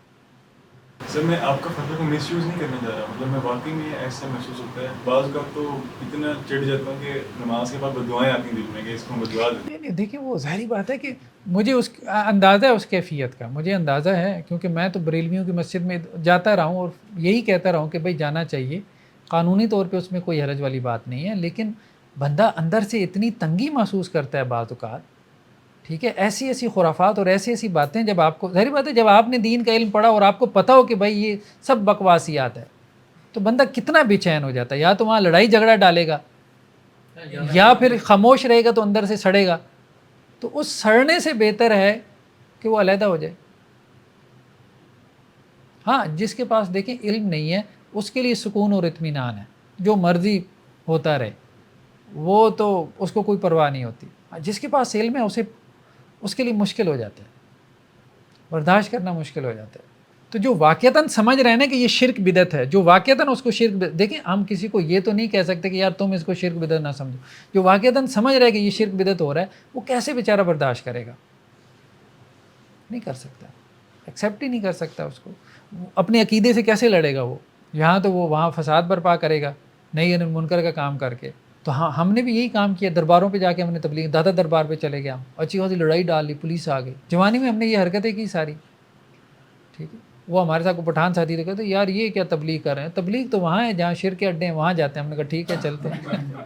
B: سر میں آپ کا فتویٰ کو مس یوز نہیں کرنے جا رہا, مطلب میں واقعی میں ایسا محسوس ہوتا ہے بعض کا تو اتنا چڑھ جاتا ہوں کہ نماز کے بعد بددعائیں آتی ہیں دل میں کہ اس کو بددعا دیں.
A: نہیں دیکھیں وہ ظاہری بات ہے کہ مجھے اس اندازہ ہے اس کیفیت کا, مجھے اندازہ ہے کیونکہ میں تو بریلویوں کی مسجد میں جاتا رہا ہوں اور یہی کہتا رہا ہوں کہ بھائی جانا چاہیے, قانونی طور پہ اس میں کوئی حرج والی بات نہیں ہے, لیکن بندہ اندر سے اتنی تنگی محسوس کرتا ہے بعض اوقات, ٹھیک ہے. ایسی خرافات اور ایسی باتیں جب آپ کو, ظاہری بات ہے جب آپ نے دین کا علم پڑھا اور آپ کو پتہ ہو کہ بھائی یہ سب بکواسیات ہے, تو بندہ کتنا بے چین ہو جاتا ہے. یا تو وہاں لڑائی جھگڑا ڈالے گا یا پھر خاموش رہے گا تو اندر سے سڑے گا. تو اس سڑنے سے بہتر ہے کہ وہ علیحدہ ہو جائے. ہاں جس کے پاس دیکھیں علم نہیں ہے اس کے لیے سکون اور اطمینان ہے، جو مرضی ہوتا رہے، وہ تو اس کو کوئی پرواہ نہیں ہوتی. جس کے پاس علم ہے اس کے لیے مشکل ہو جاتا ہے، برداشت کرنا مشکل ہو جاتا ہے. تو جو واقعتاً سمجھ رہے ہیں نا کہ یہ شرک بدعت ہے، جو واقعتاً اس کو شرک دیکھیں ہم کسی کو یہ تو نہیں کہہ سکتے کہ یار تم اس کو شرک بدعت نہ سمجھو. جو واقعتاً سمجھ رہے کہ یہ شرک بدعت ہو رہا ہے وہ کیسے بیچارہ برداشت کرے گا؟ نہیں کر سکتا، ایکسیپٹ ہی نہیں کر سکتا اس کو. اپنے عقیدے سے کیسے لڑے گا وہ؟ یہاں تو وہ وہاں فساد برپا کرے گا نہیں منکر کا کام کر کے. تو ہاں ہم نے بھی یہی کام کیا، درباروں پہ جا کے ہم نے تبلیغ، دادا دربار پہ چلے گئے ہم، اچھی خاصی لڑائی ڈال لی، پولیس آ گئی. جوانی میں ہم نے یہ حرکتیں کی ساری، ٹھیک ہے. وہ ہمارے ساتھ کو پٹھان ساتھی تھے، کہتے یار یہ کیا تبلیغ کر رہے ہیں؟ تبلیغ تو وہاں ہے جہاں شرک کے اڈے ہیں، وہاں جاتے ہیں. ہم نے کہا ٹھیک ہے چلتے ہیں.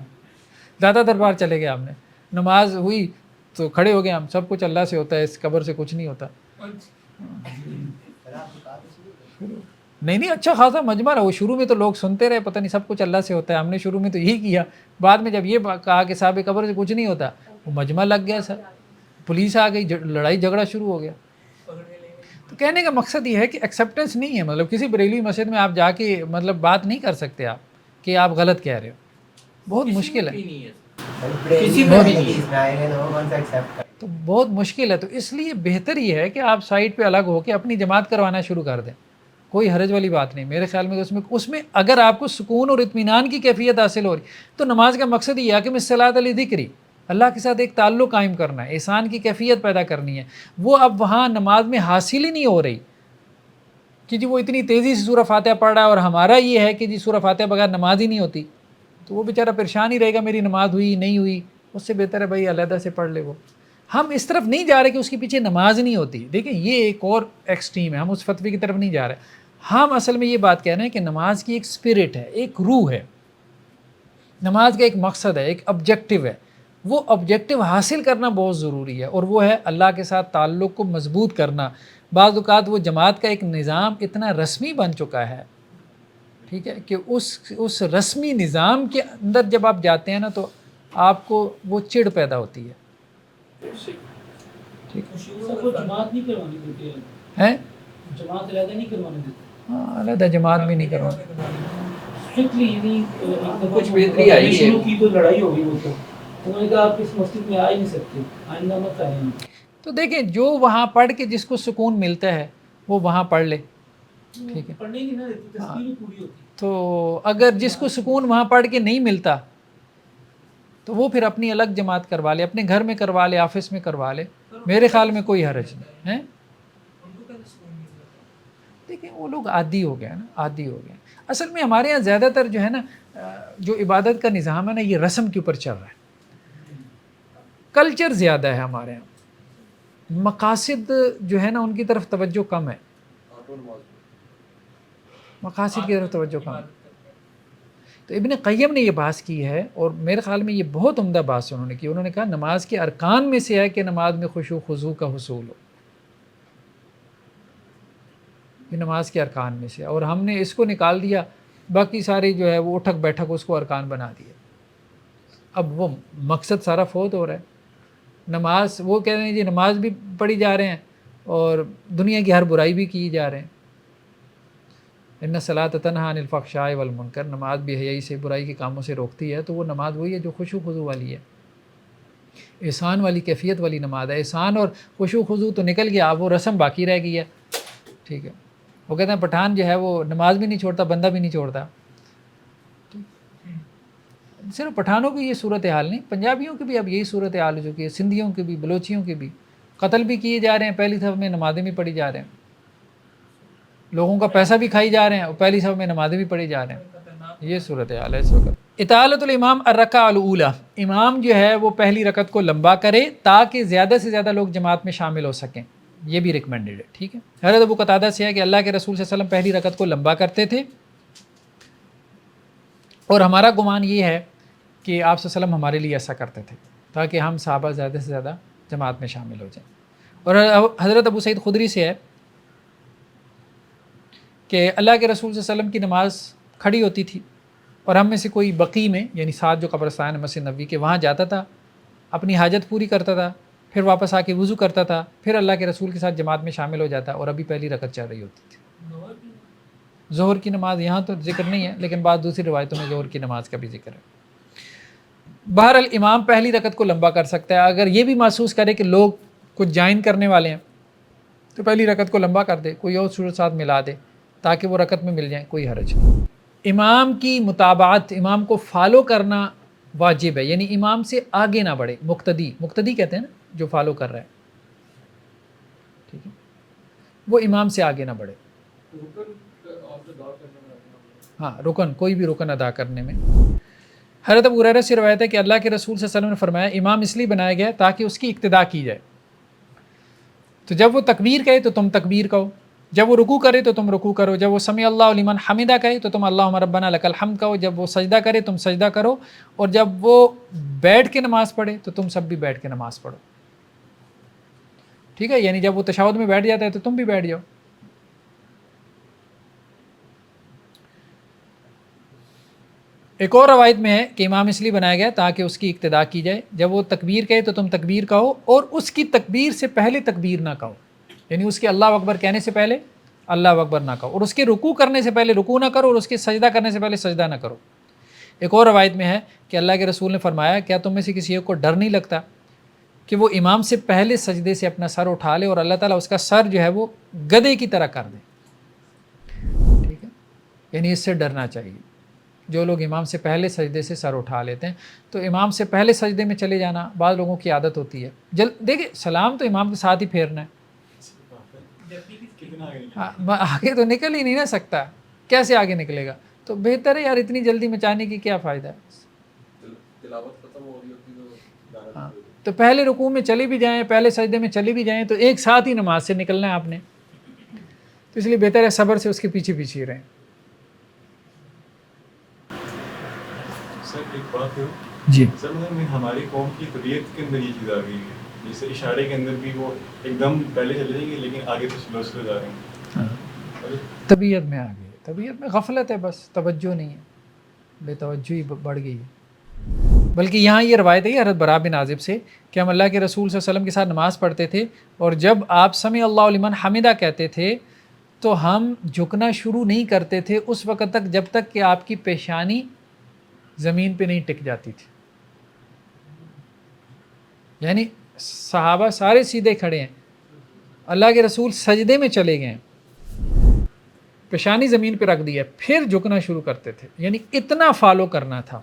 A: دادا دربار چلے گئے ہم نے، نماز ہوئی تو کھڑے ہو گئے ہم، سب کچھ اللہ سے ہوتا ہے، اس قبر سے کچھ نہیں ہوتا. نہیں اچھا خاصا مجمع رہا. وہ شروع میں تو لوگ سنتے رہے پتہ نہیں سب کچھ اللہ سے ہوتا ہے، ہم نے شروع میں تو یہی کیا. بعد میں جب یہ کہا کہ صاحب قبر سے کچھ نہیں ہوتا، وہ مجمع لگ گیا سر، پولیس آ گئی، لڑائی جھگڑا شروع ہو گیا. تو کہنے کا مقصد یہ ہے کہ ایکسیپٹنس نہیں ہے. مطلب کسی بریلوی مسجد میں آپ جا کے مطلب بات نہیں کر سکتے آپ کہ آپ غلط کہہ رہے ہو، بہت مشکل ہے.
C: کسی میں بھی نہیں،
A: تو بہت مشکل ہے. تو اس لیے بہتر یہ ہے کہ آپ سائٹ پہ الگ ہو کے اپنی جماعت کروانا شروع کر دیں. کوئی حرج والی بات نہیں میرے خیال میں. اس میں اگر آپ کو سکون اور اطمینان کی کیفیت حاصل ہو رہی تو نماز کا مقصد یہ ہے کہ الصلاۃ لذکری، اللہ کے ساتھ ایک تعلق قائم کرنا ہے، احسان کی کیفیت پیدا کرنی ہے. وہ اب وہاں نماز میں حاصل ہی نہیں ہو رہی کہ جی وہ اتنی تیزی سے سورہ فاتحہ پڑھ رہا ہے اور ہمارا یہ ہے کہ جی سورہ فاتحہ بغیر نماز ہی نہیں ہوتی. تو وہ بیچارہ پریشان ہی رہے گا میری نماز ہوئی نہیں ہوئی. اس سے بہتر ہے بھائی علیحدہ سے پڑھ لے. وہ ہم اس طرف نہیں جا رہے کہ اس کے پیچھے نماز نہیں ہوتی. دیکھیں یہ ایک اور ایکسٹریم ہے، ہم اس فتوی کی طرف نہیں جا رہے. ہم اصل میں یہ بات کہہ رہے ہیں کہ نماز کی ایک اسپرٹ ہے، ایک روح ہے، نماز کا ایک مقصد ہے، ایک آبجیکٹیو ہے. وہ آبجیکٹیو حاصل کرنا بہت ضروری ہے، اور وہ ہے اللہ کے ساتھ تعلق کو مضبوط کرنا. بعض اوقات وہ جماعت کا ایک نظام اتنا رسمی بن چکا ہے، ٹھیک ہے، کہ اس رسمی نظام کے اندر جب آپ جاتے ہیں نا تو آپ کو وہ چڑ پیدا ہوتی ہے. ٹھیک
D: جماعت نہیں کروانی دیتی
A: ہے،
D: جماعت علیحدہ نہیں کروانے دیتی.
A: ہاں علیحدہ جماعت بھی نہیں کروانا.
G: کچھ بہتری آئی ہے.
D: شروع کی تو لڑائی ہو گئی، وہ تو انہوں نے کہا آپ اس مسجد میں آ ہی نہیں سکتے، آئندہ مت آئیں.
A: تو دیکھیں جو وہاں پڑھ کے جس کو سکون ملتا ہے وہ وہاں پڑھ لے، ٹھیک ہے.
D: پڑھنے کی نہ دیتی، تسکین پوری ہوتی.
A: تو اگر جس کو سکون وہاں پڑھ کے نہیں ملتا تو وہ پھر اپنی الگ جماعت کروا لے، اپنے گھر میں کروا لے، آفس میں کروا لے. میرے خیال میں کوئی حرج نہیں ہے. دیکھیں وہ لوگ عادی ہو گئے نا، عادی ہو گئے. اصل میں ہمارے یہاں زیادہ تر جو ہے نا جو عبادت کا نظام ہے نا یہ رسم کے اوپر چل رہا ہے. کلچر زیادہ ہے ہمارے یہاں، مقاصد جو ہے نا ان کی طرف توجہ کم ہے. مقاصد کی طرف توجہ کم ہے. تو ابن قیم نے یہ بحث کی ہے اور میرے خیال میں یہ بہت عمدہ بحث انہوں نے کی. انہوں نے کہا نماز کے ارکان میں سے ہے کہ نماز میں خشوع خضوع کا حصول ہو. یہ نماز کے ارکان میں سے، اور ہم نے اس کو نکال دیا، باقی ساری جو ہے وہ اٹھک بیٹھک اس کو ارکان بنا دیا. اب وہ مقصد سارا فوت ہو رہا ہے. نماز وہ کہہ رہے ہیں جی نماز بھی پڑھی جا رہے ہیں اور دنیا کی ہر برائی بھی کی جا رہے ہیں. ان الصلاۃ تنہی عن الفحشاء والمنکر، نماز بھی حیائی سے برائی کے کاموں سے روکتی ہے. تو وہ نماز وہی ہے جو خشوع خضوع والی ہے، احسان والی کیفیت والی نماز ہے. احسان اور خشوع خضوع تو نکل گیا، اب وہ رسم باقی رہ گئی ہے. ٹھیک ہے. وہ کہتے ہیں پٹھان جو ہے وہ نماز بھی نہیں چھوڑتا، بندہ بھی نہیں چھوڑتا. صرف پٹھانوں کی یہ صورت حال نہیں، پنجابیوں کی بھی اب یہی صورت حال ہو چکی ہے، سندھیوں کی بھی، بلوچیوں کی بھی. قتل بھی کیے جا رہے ہیں، پہلی صف میں نمازیں بھی پڑھی جا رہے ہیں. لوگوں کا پیسہ بھی کھائی جا رہے ہیں اور پہلی صف میں نمازیں بھی پڑھی جا رہے ہیں. یہ صورت حال ہے اس وقت. اطالۃ الامام الرکعۃ الاولیٰ، امام جو ہے وہ پہلی رکعت کو لمبا کرے تاکہ زیادہ سے زیادہ لوگ جماعت میں شامل ہو سکیں. یہ بھی ریکمینڈڈ ہے. ٹھیک ہے. حضرت ابو قتادہ سے ہے کہ اللہ کے رسول صلی اللہ علیہ وسلم پہلی رکعت کو لمبا کرتے تھے، اور ہمارا گمان یہ ہے کہ آپ صلی اللہ علیہ وسلم ہمارے لیے ایسا کرتے تھے تاکہ ہم صحابہ زیادہ سے زیادہ جماعت میں شامل ہو جائیں. اور حضرت ابو سعید خدری سے ہے کہ اللہ کے رسول صلی اللہ علیہ وسلم کی نماز کھڑی ہوتی تھی اور ہم میں سے کوئی بقی میں، یعنی ساتھ جو قبرستان ہے مسجد نبوی کے، وہاں جاتا تھا، اپنی حاجت پوری کرتا تھا، پھر واپس آ کے وضو کرتا تھا، پھر اللہ کے رسول کے ساتھ جماعت میں شامل ہو جاتا، اور ابھی پہلی رکعت چل رہی ہوتی تھی. ظہر کی نماز یہاں تو ذکر نہیں ہے، لیکن بعض دوسری روایتوں میں ظہر کی نماز کا بھی ذکر ہے۔ بہرحال امام پہلی رکعت کو لمبا کر سکتا ہے، اگر یہ بھی محسوس کرے کہ لوگ کچھ جوائن کرنے والے ہیں تو پہلی رکعت کو لمبا کر دے، کوئی اور سورت ساتھ ملا دے تاکہ وہ رکعت میں مل جائیں، کوئی حرج نہیں۔ امام کی متابعت، امام کو فالو کرنا واجب ہے، یعنی امام سے آگے نہ بڑھے۔ مقتدی کہتے ہیں نا جو فالو کر رہا ہے، ٹھیک ہے، وہ امام سے آگے نہ بڑھے۔ ہاں رکن، کوئی بھی رکن ادا کرنے میں۔ حضرت ابو ہریرہ سے روایت ہے کہ اللہ کے رسول صلی اللہ علیہ وسلم نے فرمایا امام اس لیے بنایا گیا تاکہ اس کی اقتداء کی جائے، تو جب وہ تکبیر کہے تو تم تکبیر کہو، جب وہ رکوع کرے تو تم رکوع کرو، جب وہ سمیع اللہ لمن حمدہ کہے تو تم اللہم ربنا لک الحمد کہو، جب وہ سجدہ کرے تم سجدہ کرو، اور جب وہ بیٹھ کے نماز پڑھے تو تم سب بھی بیٹھ کے نماز پڑھو، ٹھیک ہے، یعنی جب وہ تشہد میں بیٹھ جاتا ہے تو تم بھی بیٹھ جاؤ۔ ایک اور روایت میں ہے کہ امام اس لیے بنایا گیا تاکہ اس کی اقتداء کی جائے، جب وہ تکبیر کہے تو تم تکبیر کہو، اور اس کی تکبیر سے پہلے تکبیر نہ کہو، یعنی اس کے اللہ اکبر کہنے سے پہلے اللہ اکبر نہ کہو، اور اس کے رکوع کرنے سے پہلے رکوع نہ کرو، اور اس کے سجدہ کرنے سے پہلے سجدہ نہ کرو۔ ایک اور روایت میں ہے کہ اللہ کے رسول نے فرمایا کیا تم میں سے کسی ایک کو ڈر نہیں لگتا کہ وہ امام سے پہلے سجدے سے اپنا سر اٹھا لے اور اللہ تعالیٰ اس کا سر جو ہے وہ گدھے کی طرح کر دے، ٹھیک ہے، یعنی اس سے ڈرنا چاہیے۔ جو لوگ امام سے پہلے سجدے سے سر اٹھا لیتے ہیں، تو امام سے پہلے سجدے میں چلے جانا بعض لوگوں کی عادت ہوتی ہے، دیکھیں سلام تو امام کے ساتھ ہی پھیرنا ہے، آگے تو نکل ہی نہیں نہ سکتا، کیسے آگے نکلے گا؟ تو بہتر ہے یار اتنی جلدی مچانے کی کیا فائدہ ہے؟
H: تلاوت ختم ہو رہی ہوتی
A: ہاں، تو پہلے رکوع میں چلے بھی جائیں، پہلے سجدے میں چلے بھی جائیں، تو ایک ساتھ ہی نماز سے نکلنا ہے آپ نے، تو اس لیے بہتر ہے صبر سے اس کے پیچھے پیچھے ہی رہیں۔
B: سر ایک بات ہے
A: جی
B: سر، میں ہماری قوم کی طبیعت کے اندر یہ چیز آ گئی ہے، جیسے اشارے کے اندر بھی وہ ایک دم پہلے چلے جائیں گے لیکن آگے تو سلو سلو جا رہے ہیں۔
A: ہاں، طبیعت میں آ گئی، طبیعت میں غفلت ہے، بس توجہ نہیں ہے، بے توجہی بڑھ گئی ہے۔ بلکہ یہاں یہ روایت ہے حضرت براء بن عازب سے کہ ہم اللہ کے رسول صلی اللہ علیہ وسلم کے ساتھ نماز پڑھتے تھے، اور جب آپ سمیع اللہ لمن حمدہ کہتے تھے تو ہم جھکنا شروع نہیں کرتے تھے اس وقت تک جب تک کہ آپ کی پیشانی زمین پہ نہیں ٹک جاتی تھی، یعنی صحابہ سارے سیدھے کھڑے ہیں، اللہ کے رسول سجدے میں چلے گئے ہیں، پیشانی زمین پہ رکھ دی ہے، پھر جھکنا شروع کرتے تھے، یعنی اتنا فالو کرنا تھا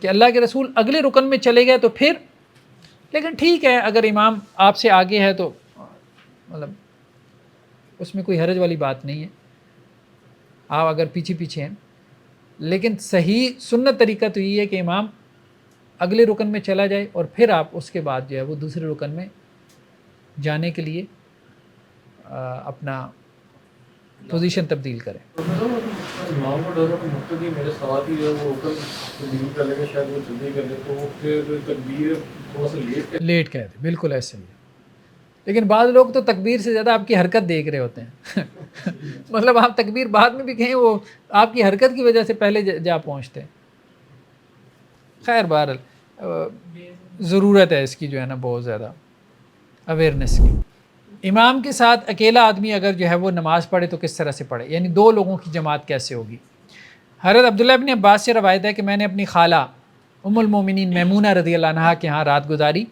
A: کہ اللہ کے رسول اگلے رکن میں چلے گئے تو پھر، لیکن ٹھیک ہے اگر امام آپ سے آگے ہے تو مطلب اس میں کوئی حرج والی بات نہیں ہے، آپ اگر پیچھے پیچھے ہیں، لیکن صحیح سنت طریقہ تو یہ ہے کہ امام اگلے رکن میں چلا جائے اور پھر آپ اس کے بعد جو ہے وہ دوسرے رکن میں جانے کے لیے اپنا پوزیشن تبدیل کریں۔
H: امام کو ڈر ہے کہ مقتدی میرے ساتھ ہی جو ہے وہ اوپر تبدیل کر لے گا، شاید وہ جلدی کر لے تو وہ پھر تکبیر تھوڑا سا
A: لیٹ کہتے ہیں، بالکل ایسے ہی ہے، لیکن بعض لوگ تو تکبیر سے زیادہ آپ کی حرکت دیکھ رہے ہوتے ہیں مطلب آپ تکبیر بعد میں بھی کہیں، وہ آپ کی حرکت کی وجہ سے پہلے جا پہنچتے ہیں۔ خیر بہرحال ضرورت ہے اس کی جو ہے نا بہت زیادہ اویئرنیس کی۔ امام کے ساتھ اکیلا آدمی اگر جو ہے وہ نماز پڑھے تو کس طرح سے پڑھے، یعنی دو لوگوں کی جماعت کیسے ہوگی؟ حضرت عبداللہ ابن عباس سے روایت ہے کہ میں نے اپنی خالہ ام المومنین میمونہ رضی اللہ عنہا کے ہاں رات گزاری،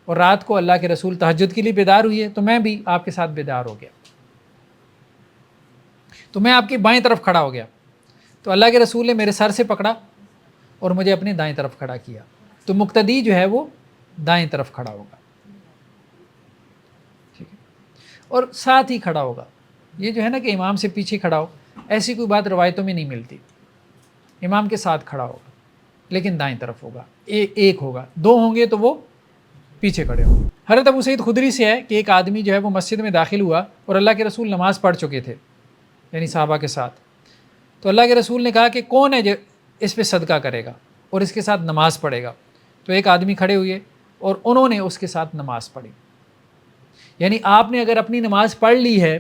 A: اور رات کو اللہ کے رسول تہجد کے لیے بیدار ہوئی ہے تو میں بھی آپ کے ساتھ بیدار ہو گیا، تو میں آپ کی بائیں طرف کھڑا ہو گیا، تو اللہ کے رسول نے میرے سر سے پکڑا اور مجھے اپنی دائیں طرف کھڑا کیا، تو مقتدی جو ہے وہ دائیں طرف کھڑا ہوگا، ٹھیک ہے، اور ساتھ ہی کھڑا ہوگا۔ یہ جو ہے نا کہ امام سے پیچھے کھڑا ہو، ایسی کوئی بات روایتوں میں نہیں ملتی، امام کے ساتھ کھڑا ہوگا لیکن دائیں طرف ہوگا، ایک ہوگا، دو ہوں گے تو وہ پیچھے کھڑے ہوں گے۔ حضرت ابو سعید خدری سے ہے کہ ایک آدمی جو ہے وہ مسجد میں داخل ہوا اور اللہ کے رسول نماز پڑھ چکے تھے، یعنی صحابہ کے ساتھ، تو اللہ کے رسول نے کہا کہ کون ہے جو اس پہ صدقہ کرے گا اور اس کے ساتھ نماز پڑھے گا؟ تو ایک آدمی کھڑے ہوئے اور انہوں نے اس کے ساتھ نماز پڑھی، یعنی آپ نے اگر اپنی نماز پڑھ لی ہے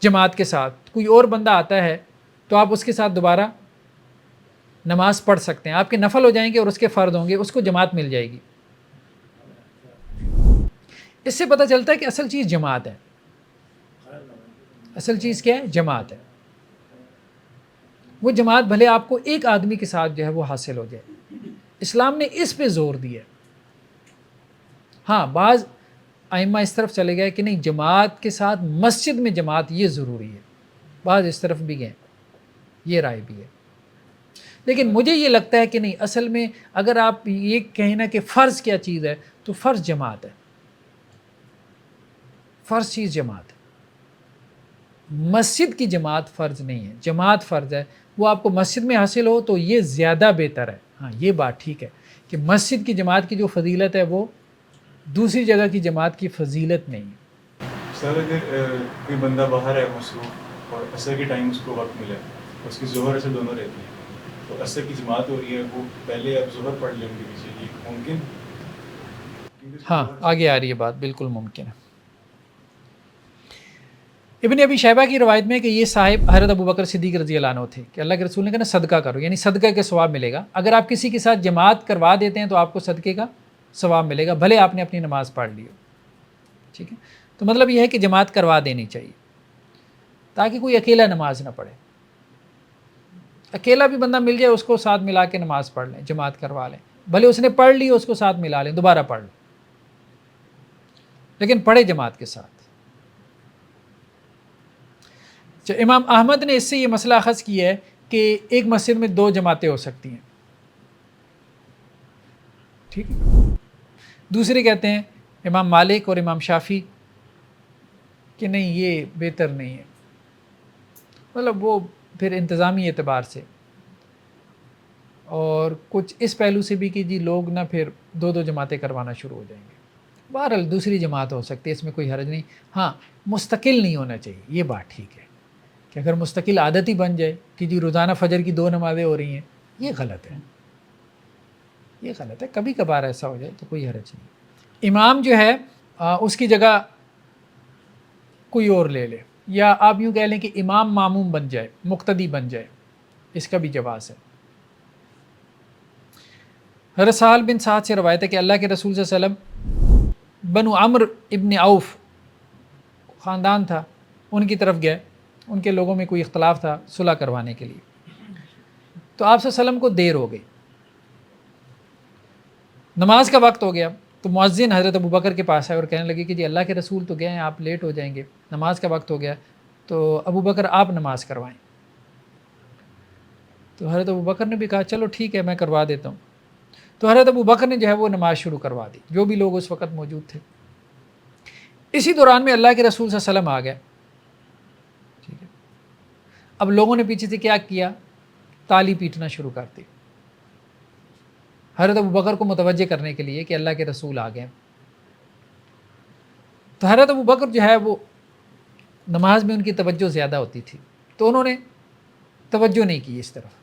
A: جماعت کے ساتھ، کوئی اور بندہ آتا ہے تو آپ اس کے ساتھ دوبارہ نماز پڑھ سکتے ہیں، آپ کے نفل ہو جائیں گے اور اس کے فرض ہوں گے، اس کو جماعت مل جائے گی۔ اس سے پتہ چلتا ہے کہ اصل چیز جماعت ہے، اصل چیز کیا ہے؟ جماعت ہے. وہ جماعت بھلے آپ کو ایک آدمی کے ساتھ جو ہے وہ حاصل ہو جائے. اسلام نے اس پہ زور دیا. ہاں بعض ائمہ اس طرف چلے گئے کہ نہیں جماعت کے ساتھ مسجد میں جماعت یہ ضروری ہے. بعض اس طرف بھی گئے, یہ رائے بھی ہے. لیکن مجھے یہ لگتا ہے کہ نہیں, اصل میں اگر آپ یہ کہیں نا کہ فرض کیا چیز ہے تو فرض جماعت ہے. فرض چیز جماعت ہے. مسجد کی جماعت فرض نہیں ہے, جماعت فرض ہے. وہ آپ کو مسجد میں حاصل ہو تو یہ زیادہ بہتر ہے. ہاں یہ بات ٹھیک ہے کہ مسجد کی جماعت کی جو فضیلت ہے وہ دوسری جگہ کی جماعت کی فضیلت نہیں ہے.
B: سر اگر کوئی بندہ باہر ہے مصروف اور عصر کے ٹائم اس کو وقت ملا, اس کی ظہر عصر دونوں رہتی ہیں, تو عصر کی جماعت ہو رہی ہے, وہ پہلے اب ظہر پڑھ لیں گے پیچھے, یہ ممکن؟
A: ہاں آگے آ رہی ہے بات, بالکل ممکن ہے. ابن ابی شیبہ کی روایت میں کہ یہ صاحب حضرت ابو بکر صدیق رضی اللہ عنہ تھے کہ اللہ کے رسول نے کہا نا صدقہ کرو, یعنی صدقہ کے ثواب ملے گا. اگر آپ کسی کے ساتھ جماعت کروا دیتے ہیں تو آپ کو صدقے کا ثواب ملے گا, بھلے آپ نے اپنی نماز پڑھ لی ہو. ٹھیک ہے, تو مطلب یہ ہے کہ جماعت کروا دینی چاہیے تاکہ کوئی اکیلا نماز نہ پڑھے. اکیلا بھی بندہ مل جائے اس کو ساتھ ملا کے نماز پڑھ لیں, جماعت کروا لیں. بھلے اس نے پڑھ لی اس کو ساتھ ملا لیں, دوبارہ پڑھ لیں, لیکن پڑھے جماعت کے ساتھ. امام احمد نے اس سے یہ مسئلہ اخذ کیا ہے کہ ایک مسجد میں 2 جماعتیں ہو سکتی ہیں. ٹھیک ہے. دوسرے کہتے ہیں امام مالک اور امام شافعی کہ نہیں یہ بہتر نہیں ہے, مطلب وہ پھر انتظامی اعتبار سے اور کچھ اس پہلو سے بھی کہ جی لوگ نہ پھر 2 جماعتیں کروانا شروع ہو جائیں گے. بہرحال دوسری جماعت ہو سکتی ہے, اس میں کوئی حرج نہیں. ہاں مستقل نہیں ہونا چاہیے, یہ بات ٹھیک ہے کہ اگر مستقل عادت ہی بن جائے کہ جی روزانہ فجر کی 2 نمازیں ہو رہی ہیں, یہ غلط ہے, یہ غلط ہے. کبھی کبھار ایسا ہو جائے تو کوئی حرج نہیں. امام جو ہے اس کی جگہ کوئی اور لے لے, یا آپ یوں کہہ لیں کہ امام ماموم بن جائے, مقتدی بن جائے, اس کا بھی جواز ہے. حضرت سہل بن سعد سے روایت ہے کہ اللہ کے رسول صلی اللہ علیہ وسلم بنو عمرو ابن عوف خاندان تھا, ان کی طرف گئے. ان کے لوگوں میں کوئی اختلاف تھا صلح کروانے کے لیے, تو آپ صلی اللہ علیہ وسلم کو دیر ہو گئی, نماز کا وقت ہو گیا. تو مؤذن حضرت ابو بکر کے پاس آئے اور کہنے لگے کہ جی اللہ کے رسول تو گئے ہیں, آپ لیٹ ہو جائیں گے, نماز کا وقت ہو گیا, تو ابو بکر آپ نماز کروائیں. تو حضرت ابو بکر نے بھی کہا چلو ٹھیک ہے میں کروا دیتا ہوں. تو حضرت ابو بکر نے جو ہے وہ نماز شروع کروا دی, جو بھی لوگ اس وقت موجود تھے. اسی دوران میں اللہ کے رسول صلی اللہ علیہ وسلم آ گئے. ٹھیک ہے, اب لوگوں نے پیچھے سے کیا کیا, تالی پیٹنا شروع کر دی حضرت ابو بکر کو متوجہ کرنے کے لیے کہ اللہ کے رسول آ گئے. تو حضرت ابو بکر جو ہے وہ نماز میں ان کی توجہ زیادہ ہوتی تھی, تو انہوں نے توجہ نہیں کی اس طرف,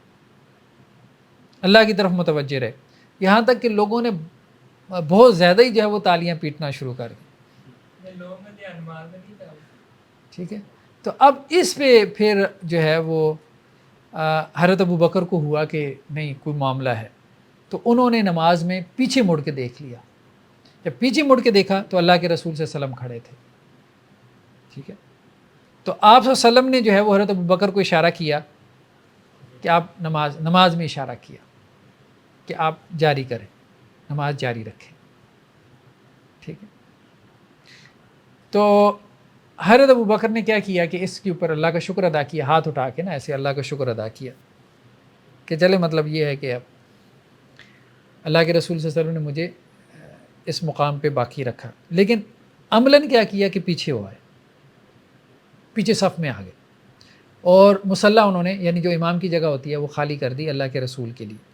A: اللہ کی طرف متوجہ رہے, یہاں تک کہ لوگوں نے بہت زیادہ ہی جو ہے وہ تالیاں پیٹنا شروع کر دی. ٹھیک ہے, تو اب اس پہ پھر جو ہے وہ حضرت ابو بکر کو ہوا کہ نہیں کوئی معاملہ ہے, تو انہوں نے نماز میں پیچھے مڑ کے دیکھ لیا. جب پیچھے مڑ کے دیکھا تو اللہ کے رسول صلی اللہ علیہ وسلم کھڑے تھے. ٹھیک ہے, تو آپ صلی اللہ علیہ وسلم نے جو ہے وہ حضرت ابو بکر کو اشارہ کیا کہ آپ نماز میں اشارہ کیا کہ آپ جاری کریں, نماز جاری رکھیں. ٹھیک ہے, تو حضرت ابو بکر نے کیا کیا کہ اس کے اوپر اللہ کا شکر ادا کیا, ہاتھ اٹھا کے نا ایسے اللہ کا شکر ادا کیا کہ چلے مطلب یہ ہے کہ اب اللہ کے رسول صلی اللہ علیہ وسلم نے مجھے اس مقام پہ باقی رکھا. لیکن عملاً کیا کیا کہ پیچھے ہو آئے, پیچھے صف میں آ گئے, اور مصلی انہوں نے یعنی جو امام کی جگہ ہوتی ہے وہ خالی کر دی اللہ کے رسول کے لیے.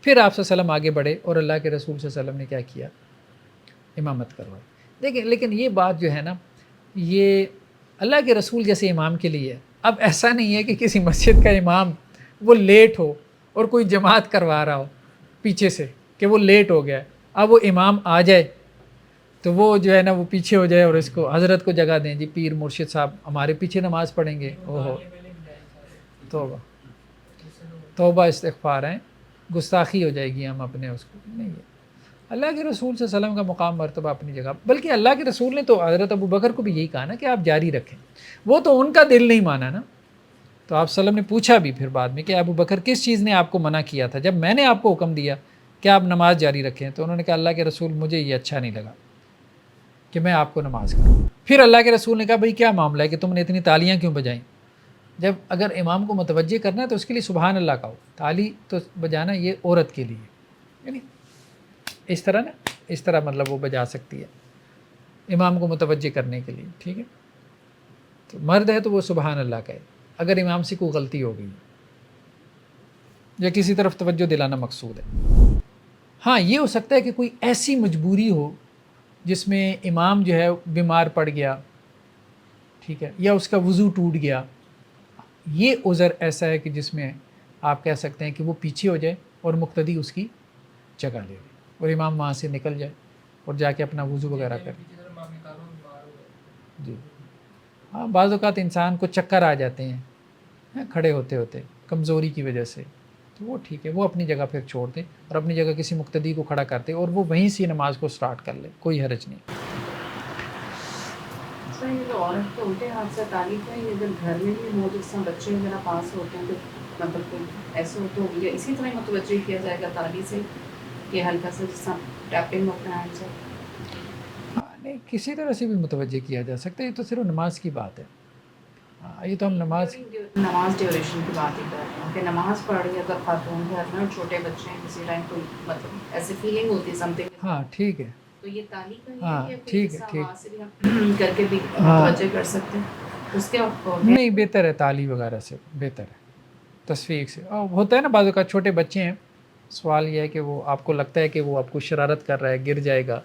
A: پھر آپ صلی اللہ علیہ وسلم آگے بڑھے اور اللہ کے رسول صلی اللہ علیہ وسلم نے کیا کیا, امامت کروائی. دیکھیں لیکن یہ بات جو ہے نا, یہ اللہ کے رسول جیسے امام کے لیے ہے. اب ایسا نہیں ہے کہ کسی مسجد کا امام وہ لیٹ ہو اور کوئی جماعت کروا رہا ہو پیچھے سے کہ وہ لیٹ ہو گیا, اب وہ امام آ جائے تو وہ جو ہے نا وہ پیچھے ہو جائے اور اس کو حضرت کو جگہ دیں, جی پیر مرشد صاحب ہمارے پیچھے نماز پڑھیں گے. اوہو توبہ توبہ استغفار ہیں, گستاخی ہو جائے گی, ہم اپنے اس کو نہیں ہے. اللہ کے رسول صلی اللہ علیہ وسلم کا مقام مرتبہ اپنی جگہ، بلکہ اللہ کے رسول نے تو حضرت ابو بکر کو بھی یہی کہا نا کہ آپ جاری رکھیں، وہ تو ان کا دل نہیں مانا نا، تو آپ صلی اللہ علیہ وسلم نے پوچھا بھی پھر بعد میں کہ ابو بکر کس چیز نے آپ کو منع کیا تھا جب میں نے آپ کو حکم دیا کہ آپ نماز جاری رکھیں؟ تو انہوں نے کہا اللہ کے رسول مجھے یہ اچھا نہیں لگا کہ میں آپ کو نماز کروں۔ پھر اللہ کے رسول نے کہا بھئی کیا معاملہ ہے کہ تم نے اتنی تالیاں کیوں بجائیں؟ جب اگر امام کو متوجہ کرنا ہے تو اس کے لیے سبحان اللہ کہو، تالی تو بجانا یہ عورت کے لیے، یعنی اس طرح نا، اس طرح مطلب وہ بجا سکتی ہے امام کو متوجہ کرنے کے لیے، ٹھیک ہے؟ تو مرد ہے تو وہ سبحان اللہ کہے اگر امام سے کوئی غلطی ہو گئی یا کسی طرف توجہ دلانا مقصود ہے۔ ہاں یہ ہو سکتا ہے کہ کوئی ایسی مجبوری ہو جس میں امام جو ہے بیمار پڑ گیا، ٹھیک ہے، یا اس کا وضو ٹوٹ گیا، یہ عذر ایسا ہے کہ جس میں آپ کہہ سکتے ہیں کہ وہ پیچھے ہو جائے اور مقتدی اس کی جگہ لے لے اور امام وہاں سے نکل جائے اور جا کے اپنا وضو وغیرہ کرے۔ جی ہاں، بعض اوقات انسان کو چکر آ جاتے ہیں کھڑے ہوتے ہوتے کمزوری کی وجہ سے، تو وہ ٹھیک ہے، وہ اپنی جگہ پھر چھوڑ دیں اور اپنی جگہ کسی مقتدی کو کھڑا کرتے اور وہ وہیں سے نماز کو سٹارٹ کر لے، کوئی حرج نہیں۔
I: سر یہ جو عورت کو الٹے ہاتھ سے تعلیم ہے، یہ جب گھر میں بھی ہو جس طرح بچے وغیرہ پاس ہوتے ہیں تو مطلب کوئی ایسے ہوتے ہو یا اسی طرح متوجہ کیا جائے گا تعلیم سے کہ ہلکا سا جس طرح ٹیپنگ ہوتا ہے سے؟
A: نہیں، کسی طرح سے بھی متوجہ کیا جا سکتا ہے، یہ تو صرف نماز کی بات ہے۔ یہ تو ہم نماز
I: ڈیوریشن کی بات ہی کر رہے ہیں کہ نماز پڑھ رہی ہے اگر خاتون گھر میں اور چھوٹے بچے ہیں کسی ٹائم کوئی مطلب ایسی فیلنگ ہوتی ہے سمتھنگ،
A: ہاں ٹھیک ہے،
I: تو یہ تعلیم کا
A: ہاں
I: ہے کہ
A: ٹھیک ہے، ٹھیک
I: آواز سے بھی ہم کر کے بھی متوجہ کر سکتے ہیں اس کے
A: نہیں، بہتر ہے تعلیم وغیرہ سے، بہتر ہے تصفیق سے۔ اور ہوتا ہے نا بعض اوقات چھوٹے بچے ہیں، سوال یہ ہے کہ وہ آپ کو لگتا ہے کہ وہ آپ کو شرارت کر رہا ہے، گر جائے گا،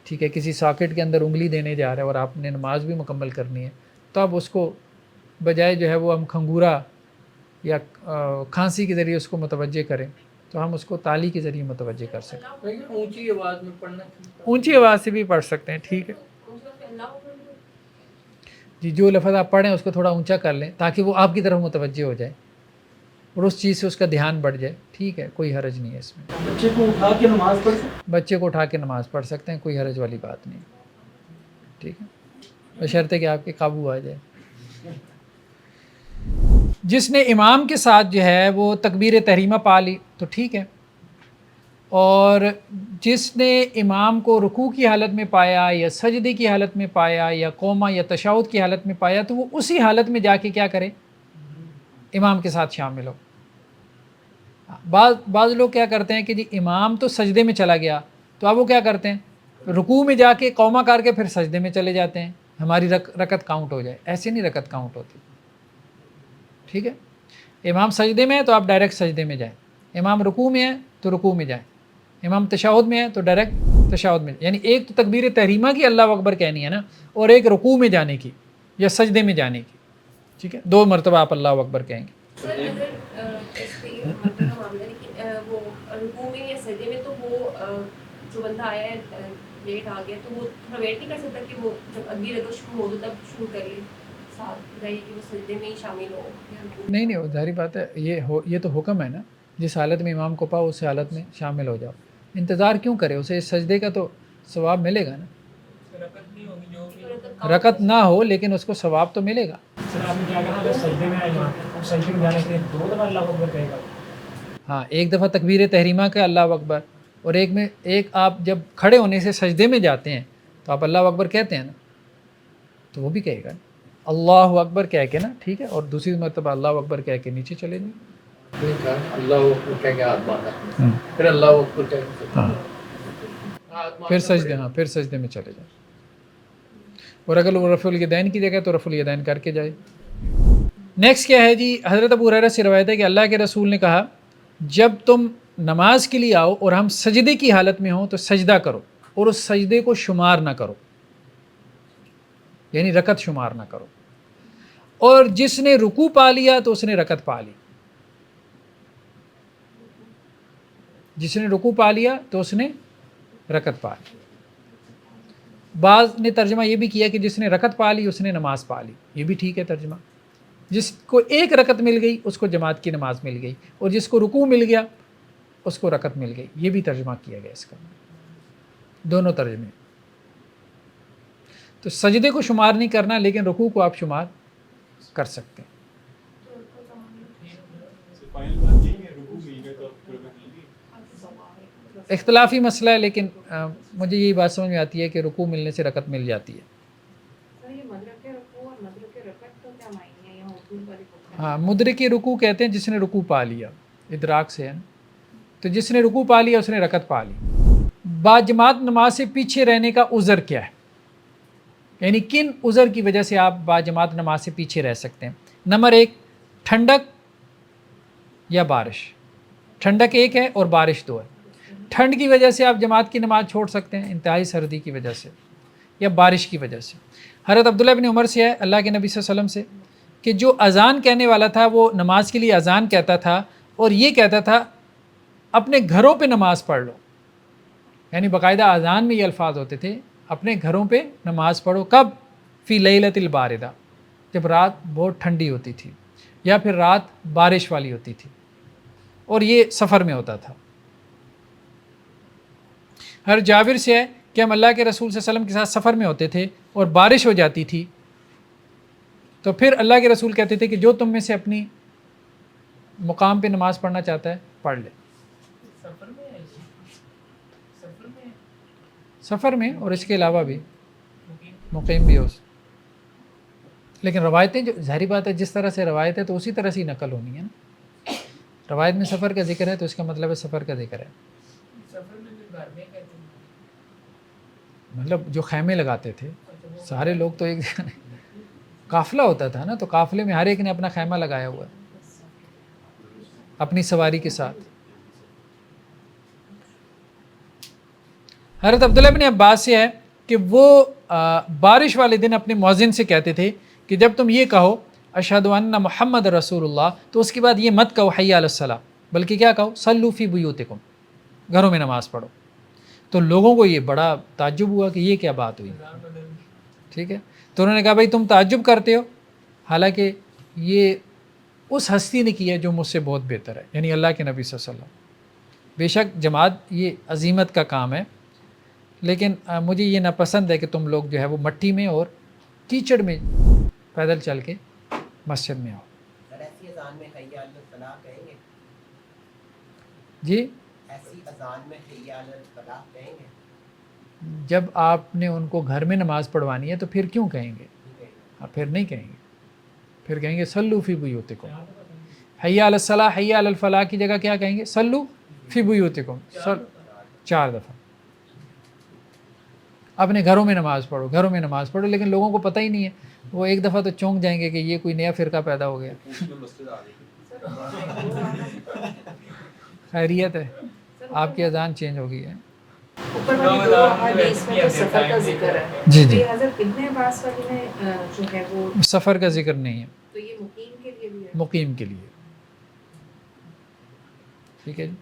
A: ٹھیک ہے، کسی ساکٹ کے اندر انگلی دینے جا رہا ہے اور آپ نے نماز بھی مکمل کرنی ہے، تو آپ اس کو بجائے جو ہے وہ ہم کھنگورا یا کھانسی کے ذریعے اس کو متوجہ کریں، تو ہم اس کو تالی کے ذریعے متوجہ کر سکیں۔
G: اونچی آواز میں پڑھنا چاہیے،
A: اونچی آواز سے بھی پڑھ سکتے ہیں، ٹھیک ہے جی، جو لفظ آپ پڑھیں اس کو تھوڑا اونچا کر لیں تاکہ وہ آپ کی طرف متوجہ ہو جائے اور اس چیز سے اس کا دھیان بڑھ جائے، ٹھیک ہے، کوئی حرج نہیں ہے اس میں۔
F: بچے کو اٹھا کے نماز پڑھ سکتے
A: بچے کو اٹھا کے نماز پڑھ سکتے ہیں، کوئی حرج والی بات نہیں، ٹھیک ہے، بشرطے کہ آپ کے قابو آ جائے۔ جس نے امام کے ساتھ جو ہے وہ تکبیر تحریمہ پا لی تو ٹھیک ہے، اور جس نے امام کو رکوع کی حالت میں پایا یا سجدے کی حالت میں پایا یا قوما یا تشہد کی حالت میں پایا تو وہ اسی حالت میں جا کے کیا کرے؟ امام کے ساتھ شامل ہو۔ بعض لوگ کیا کرتے ہیں کہ جی امام تو سجدے میں چلا گیا تو اب وہ کیا کرتے ہیں رکوع میں جا کے قوما کر کے پھر سجدے میں چلے جاتے ہیں، ہماری رکعت کاؤنٹ ہو جائے۔ ایسے نہیں رکعت کاؤنٹ ہوتی، ٹھیک ہے، امام سجدے میں ہے تو آپ ڈائریکٹ سجدے میں جائیں، امام رکوع میں ہے تو رکوع میں جائیں، امام تشہد میں ہے تو ڈائریکٹ تشہد میں، یعنی ایک تو تکبیر تحریمہ کی اللہ اکبر کہنی ہے نا، اور ایک رکوع میں جانے کی یا سجدے میں جانے کی، ٹھیک ہے، 2 مرتبہ آپ اللہ اکبر کہیں گے۔
E: سر اگر اس پہ مطلب کا معاملہ ہے کہ وہ رکوع میں یا سجدے میں تو وہ جو بندہ آیا ہے لیٹ آ گیا تو وہ تھوڑا ویٹ نہیں کر سکتا کہ وہ جب اگلی رکعت شروع ہو تو تب شروع کر لے، ساتھ رہے کہ وہ سجدے میں ہی شامل ہو؟
A: نہیں نہیں، ظاہری بات ہے، یہ تو حکم ہے نا، جس حالت میں امام کو پاؤ اس حالت میں شامل ہو جاؤ، انتظار کیوں کرے، اسے اس سجدے کا تو ثواب ملے گا نا، رکعت نہ ہو لیکن اس کو ثواب تو ملے گا۔
J: سر آپ نے کیا کہا اگر سجدے میں آئے سجدے میں جانے کے لیے 2 دفعہ اللہ اکبر کہے گا؟
A: ہاں، ایک دفعہ تکبیر تحریمہ کا اللہ اکبر، اور ایک آپ جب کھڑے ہونے سے سجدے میں جاتے ہیں تو آپ اللہ اکبر کہتے ہیں نا، تو وہ بھی کہے گا اللہ اکبر کہہ کے نا، ٹھیک ہے، اور دوسری مرتبہ اللہ اکبر کہہ کے نیچے چلے جائیں،
G: اللہ اکبر کہہ کے ہاتھ باندھا، پھر اللہ اکبر کہہ کے
A: پھر سجدے، ہاں پھر سجدے میں چلے جائیں، اور اگر وہ رفع الیدین کی جگہ تو رفع الیدین کر کے جائے۔ نیکسٹ کیا ہے جی، حضرت ابو ہریرہ سے روایت ہے کہ اللہ کے رسول نے کہا جب تم نماز کے لیے آؤ اور ہم سجدے کی حالت میں ہوں تو سجدہ کرو اور اس سجدے کو شمار نہ کرو، یعنی رکعت شمار نہ کرو، اور جس نے رکوع پا لیا تو اس نے رکعت پا لی، جس نے رکوع پا لیا تو اس نے رکعت پا لی۔ بعض نے ترجمہ یہ بھی کیا کہ جس نے رکعت پا لی اس نے نماز پا لی، یہ بھی ٹھیک ہے ترجمہ، جس کو ایک رکعت مل گئی اس کو جماعت کی نماز مل گئی، اور جس کو رکوع مل گیا اس کو رکعت مل گئی، یہ بھی ترجمہ کیا گیا اس کا۔ دونوں ترجمے. تو سجدے کو شمار نہیں کرنا لیکن رکوع کو آپ شمار کر سکتے ہیں.
B: فائنل بات یہ ہے رکوع مل گیا تو پھر
A: اختلافی مسئلہ ہے لیکن مجھے یہی بات سمجھ میں آتی ہے کہ رکوع ملنے سے رکعت مل جاتی ہے. ہاں مدرک رکوع کہتے ہیں جس نے رکوع پا لیا، ادراک سے ہے نا. تو جس نے رکوع پا لیا اس نے رکعت پا لی. باجماعت نماز سے پیچھے رہنے کا عذر کیا ہے؟ یعنی کن عذر کی وجہ سے آپ باجماعت نماز سے پیچھے رہ سکتے ہیں؟ نمبر 1 ٹھنڈک یا بارش. ٹھنڈک 1 ہے اور بارش 2 ہے. ٹھنڈ کی وجہ سے آپ جماعت کی نماز چھوڑ سکتے ہیں انتہائی سردی کی وجہ سے یا بارش کی وجہ سے. حضرت عبداللہ بن عمر سے ہے اللہ کے نبی صلی اللہ علیہ وسلم سے کہ جو اذان کہنے والا تھا وہ نماز کے لیے اذان کہتا تھا اور یہ کہتا تھا اپنے گھروں پہ نماز پڑھ لو. یعنی باقاعدہ اذان میں یہ الفاظ ہوتے تھے اپنے گھروں پہ نماز پڑھو. کب؟ فی لیلۃ الباردہ، جب رات بہت ٹھنڈی ہوتی تھی یا پھر رات بارش والی ہوتی تھی، اور یہ سفر میں ہوتا تھا. ہر جابر سے ہے کہ ہم اللہ کے رسول صلی اللہ علیہ وسلم کے ساتھ سفر میں ہوتے تھے اور بارش ہو جاتی تھی تو پھر اللہ کے رسول کہتے تھے کہ جو تم میں سے اپنی مقام پہ نماز پڑھنا چاہتا ہے پڑھ لے. سفر میں اور اس کے علاوہ بھی مقیم بھی ہو. لیکن روایتیں جو ظاہری بات ہے جس طرح سے روایت ہے تو اسی طرح سے ہی نقل ہونی ہے نا. روایت میں سفر کا ذکر ہے تو اس کا مطلب ہے سفر کا ذکر ہے. مطلب جو خیمے لگاتے تھے سارے لوگ تو ایک قافلہ ہوتا تھا نا، تو قافلے میں ہر ایک نے اپنا خیمہ لگایا ہوا ہے اپنی سواری کے ساتھ. حضرت عبداللہ بن عباس سے ہے کہ وہ بارش والے دن اپنے مؤذن سے کہتے تھے کہ جب تم یہ کہو اشہد ان محمد رسول اللہ تو اس کے بعد یہ مت کہو حی علی الصلاۃ، بلکہ کیا کہو صلوا فی بیوتکم، گھروں میں نماز پڑھو. تو لوگوں کو یہ بڑا تعجب ہوا کہ یہ کیا بات ہوئی. ٹھیک ہے، تو انہوں نے کہا بھائی تم تعجب کرتے ہو، حالانکہ یہ اس ہستی نے کیا جو مجھ سے بہت بہتر ہے، یعنی اللہ کے نبی صلی اللہ علیہ وسلم. بے شک جماعت یہ عظیمت کا کام ہے، لیکن مجھے یہ ناپسند ہے کہ تم لوگ جو ہے وہ مٹی میں اور کیچڑ میں پیدل چل کے مسجد میں آؤ.
C: ایسی اذان میں حی علی الفلاح کہیں گے؟
A: جی
C: ایسی اذان میں حی علی الفلاح کہیں گے؟
A: جب آپ نے ان کو گھر میں نماز پڑھوانی ہے تو پھر کیوں کہیں گے؟ پھر نہیں کہیں گے، پھر کہیں گے صلوا فی بیوتکم. حی علی الصلاح حی علی الفلاح کی جگہ کیا کہیں گے؟ صلوا فی بیوتکم 4 دفعہ. اپنے گھروں میں نماز پڑھو، گھروں میں نماز پڑھو. لیکن لوگوں کو پتہ ہی نہیں ہے، وہ ایک دفعہ تو چونک جائیں گے کہ یہ کوئی نیا فرقہ پیدا ہو گیا. خیریت ہے، آپ کی اذان چینج ہو گئی ہے.
I: اوپر والی دو حدیث میں تو سفر کا ذکر ہے.
A: جی جی
I: حضرت ابن عباس والی میں جو ہے وہ
A: سفر کا ذکر نہیں ہے،
I: تو یہ مقیم کے لیے بھی ہے.
A: مقیم کے لیے. ٹھیک ہے جی.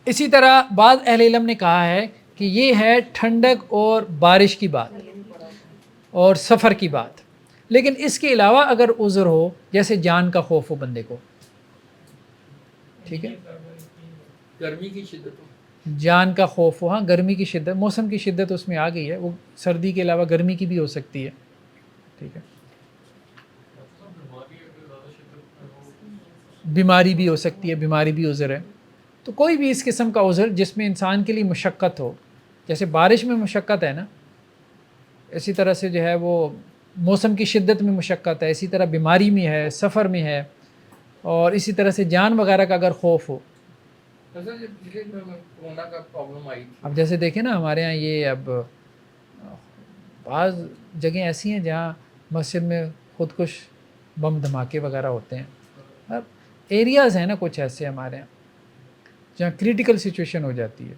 A: اسی طرح بعض اہل علم نے کہا ہے کہ یہ ہے ٹھنڈک اور بارش کی بات اور سفر کی بات، لیکن اس کے علاوہ اگر عذر ہو جیسے جان کا خوف ہو بندے کو، ٹھیک ہے،
G: گرمی کی شدت ہو،
A: جان کا خوف ہو، ہاں گرمی کی شدت، موسم کی شدت اس میں آ گئی ہے، وہ سردی کے علاوہ گرمی کی بھی ہو سکتی ہے. ٹھیک ہے، بیماری بھی ہو سکتی ہے، بیماری بھی عذر ہے. تو کوئی بھی اس قسم کا عذر جس میں انسان کے لیے مشقت ہو، جیسے بارش میں مشقت ہے نا، اسی طرح سے جو ہے وہ موسم کی شدت میں مشقت ہے، اسی طرح بیماری میں ہے، سفر میں ہے، اور اسی طرح سے جان وغیرہ کا اگر خوف ہو.
G: کورونا کا پرابلم آئی تھی،
A: اب جیسے دیکھیں نا ہمارے ہاں یہ اب بعض جگہیں ایسی ہیں جہاں مسجد میں خودکش بم دھماکے وغیرہ ہوتے ہیں. اب ایریاز ہیں نا کچھ ایسے ہمارے ہاں جہاں کریٹیکل سچویشن ہو جاتی ہے،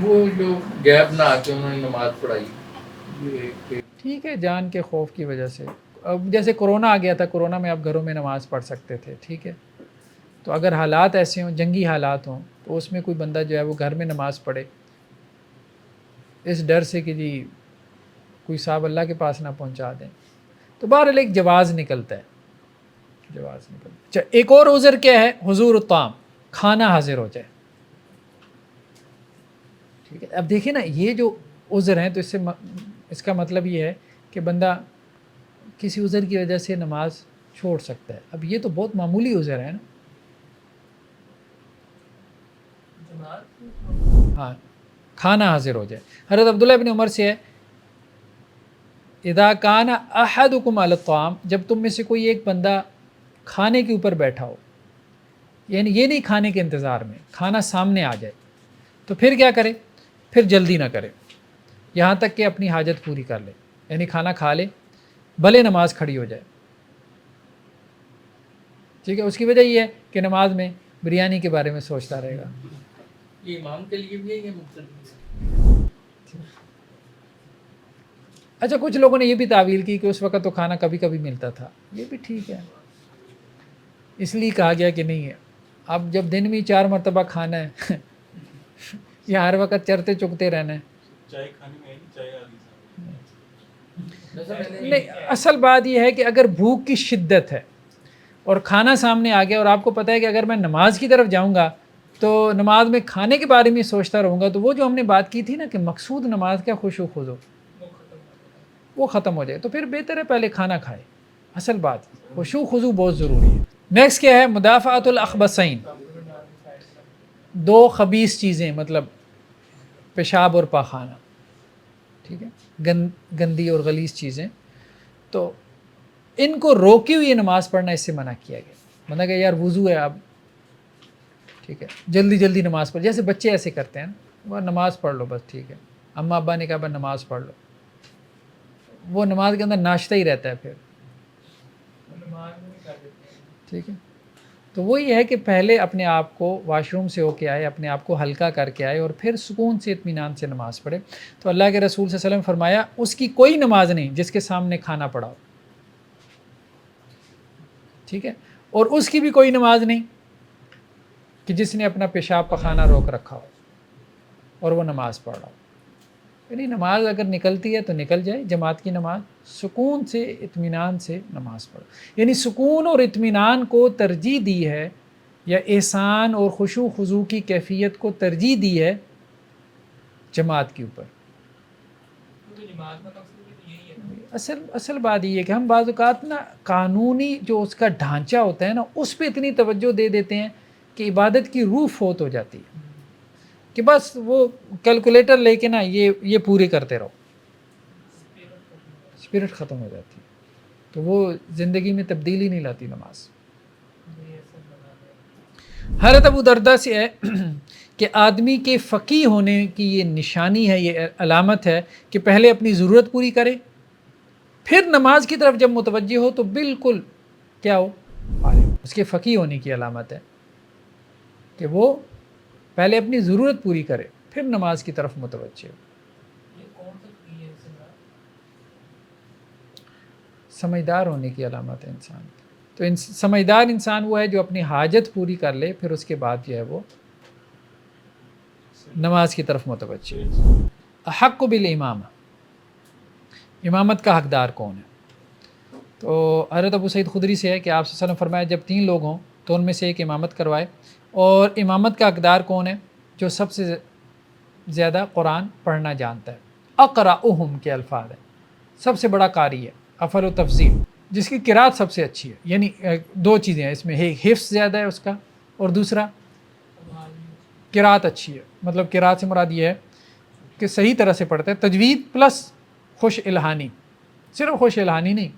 G: وہ جو گیپ نہ آ کے انہوں نے نماز پڑھائی.
A: ٹھیک ہے، جان کے خوف کی وجہ سے. اب جیسے کرونا آ گیا تھا، کرونا میں آپ گھروں میں نماز پڑھ سکتے تھے، ٹھیک ہے، تو اگر حالات ایسے ہوں، جنگی حالات ہوں، تو اس میں کوئی بندہ جو ہے وہ گھر میں نماز پڑھے اس ڈر سے کہ جی کوئی صاحب اللہ کے پاس نہ پہنچا دیں، تو بہرحال ایک جواز نکلتا ہے، جواز نکلتا ہے. اچھا، ایک اور عذر کیا ہے؟ حضور الطعام، کھانا حاضر ہو جائے. ٹھیک ہے. اب دیکھیں نا یہ جو عذر ہیں تو اس کا مطلب یہ ہے کہ بندہ کسی عذر کی وجہ سے نماز چھوڑ سکتا ہے. اب یہ تو بہت معمولی عذر ہے نا. ہاں کھانا حاضر ہو جائے. حضرت عبداللہ ابن عمر سے ہے اذا کان احدکم علی الطعام، جب تم میں سے کوئی ایک بندہ کھانے کے اوپر بیٹھا ہو، یعنی یہ نہیں کھانے کے انتظار میں، کھانا سامنے آ جائے، تو پھر کیا کرے؟ پھر جلدی نہ کرے یہاں تک کہ اپنی حاجت پوری کر لے، یعنی کھانا کھا لے بھلے نماز کھڑی ہو جائے. ٹھیک ہے. اس کی وجہ یہ ہے کہ نماز میں بریانی کے بارے میں سوچتا رہے گا.
G: یہ امام کے لیے بھی ہے یہ مقتدی؟
A: اچھا کچھ لوگوں نے یہ بھی تعویل کی کہ اس وقت تو کھانا کبھی کبھی ملتا تھا. یہ بھی ٹھیک ہے، اس لیے کہا گیا کہ نہیں ہے اب جب دن میں 4 مرتبہ کھانا ہے یا ہر وقت چرتے چکتے رہنا ہے.
B: چائے کھانے میں چائے
A: نہیں، اصل بات یہ ہے کہ اگر بھوک کی شدت ہے اور کھانا سامنے آ گیا اور آپ کو پتہ ہے کہ اگر میں نماز کی طرف جاؤں گا تو نماز میں کھانے کے بارے میں سوچتا رہوں گا، تو وہ جو ہم نے بات کی تھی نا کہ مقصود نماز کیا خشوع خضوع، وہ ختم ہو جائے، تو پھر بہتر ہے پہلے کھانا کھائے. اصل بات خشوع خضوع بہت ضروری ہے. نیکسٹ کیا ہے؟ مدافعۃ الاخبثین، 2 خبیث چیزیں مطلب پیشاب اور پاخانہ. ٹھیک ہے، گندی اور غلیظ چیزیں، تو ان کو روکی ہوئی نماز پڑھنا اس سے منع کیا گیا. منع کہ یار وضو ہے اب، ٹھیک ہے جلدی جلدی نماز پڑھ، جیسے بچے ایسے کرتے ہیں وہ نماز پڑھ لو بس، ٹھیک ہے اماں ابا نے کہا بس نماز پڑھ لو، وہ نماز کے اندر ناشتہ ہی رہتا ہے پھر. ٹھیک ہے. تو وہ یہ ہے کہ پہلے اپنے آپ کو واش روم سے ہو کے آئے، اپنے آپ کو ہلکا کر کے آئے اور پھر سکون سے اطمینان سے نماز پڑھے. تو اللہ کے رسول صلی اللہ علیہ وسلم فرمایا اس کی کوئی نماز نہیں جس کے سامنے کھانا پڑا ہو. ٹھیک ہے. اور اس کی بھی کوئی نماز نہیں کہ جس نے اپنا پیشاب پخانہ روک رکھا ہو اور وہ نماز پڑھ رہا ہو. یعنی نماز اگر نکلتی ہے تو نکل جائے، جماعت کی نماز، سکون سے اطمینان سے نماز پڑھو. یعنی سکون اور اطمینان کو ترجیح دی ہے، یا احسان اور خشوع خضوع کی کیفیت کو ترجیح دی ہے جماعت کے اوپر. اصل بات یہ ہے کہ ہم بعض اوقات نا قانونی جو اس کا ڈھانچہ ہوتا ہے نا اس پہ اتنی توجہ دے دیتے ہیں کہ عبادت کی روح فوت ہو جاتی ہے، کہ بس وہ کیلکولیٹر لے کے نا یہ پورے کرتے رہو، اسپرٹ ختم ہو جاتی ہے. تو وہ زندگی میں تبدیلی نہیں لاتی نماز. حضرت ابو دردہ سے ہے کہ آدمی کے فقیہ ہونے کی یہ نشانی ہے، یہ علامت ہے کہ پہلے اپنی ضرورت پوری کرے، پھر نماز کی طرف جب متوجہ ہو تو بالکل کیا ہو، عالم. اس کے فقیہ ہونے کی علامت ہے کہ وہ پہلے اپنی ضرورت پوری کرے پھر نماز کی طرف متوجہ ہو. سمجھدار ہونے کی علامت ہے انسان کی. تو سمجھدار انسان وہ ہے جو اپنی حاجت پوری کر لے پھر اس کے بعد جو ہے وہ نماز کی طرف متوجہ ہو. حق بالامامہ، امامت کا حقدار کون ہے؟ تو حضرت ابو سعید خدری سے ہے کہ آپ صلی اللہ علیہ وسلم فرمایا جب 3 لوگ ہوں تو ان میں سے ایک امامت کروائے. اور امامت کا حقدار کون ہے؟ جو سب سے زیادہ قرآن پڑھنا جانتا ہے. اقرأہم کے الفاظ ہیں، سب سے بڑا قاری ہے، افضل و تفضیل، جس کی قرات سب سے اچھی ہے. یعنی 2 چیزیں ہیں اس میں، حفظ زیادہ ہے اس کا، اور دوسرا قرات اچھی ہے. مطلب قرات سے مراد یہ ہے کہ صحیح طرح سے پڑھتا ہے، تجوید پلس خوش الہانی. صرف خوش الہانی نہیں،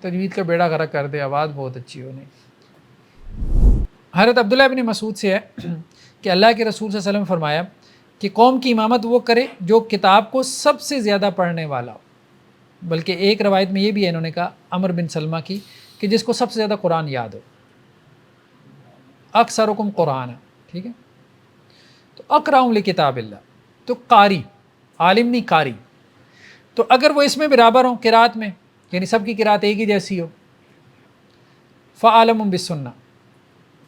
A: تجوید کا بیڑا غرق کر دے، آواز بہت اچھی ہو. نہیں. حضرت عبداللہ ابن مسعود سے ہے کہ اللہ کے رسول صلی اللہ علیہ وسلم فرمایا کہ قوم کی امامت وہ کرے جو کتاب کو سب سے زیادہ پڑھنے والا ہو. بلکہ ایک روایت میں یہ بھی ہے، انہوں نے کہا عمر بن سلمہ کی، کہ جس کو سب سے زیادہ قرآن یاد ہو. اکثرکم قرآن، ٹھیک ہے. تو اقرأہم لکتاب اللہ، تو قاری، عالم نہیں قاری. تو اگر وہ اس میں برابر ہوں قرات میں، یعنی سب کی قرات ایک ہی جیسی ہو، فعالم بالسنہ،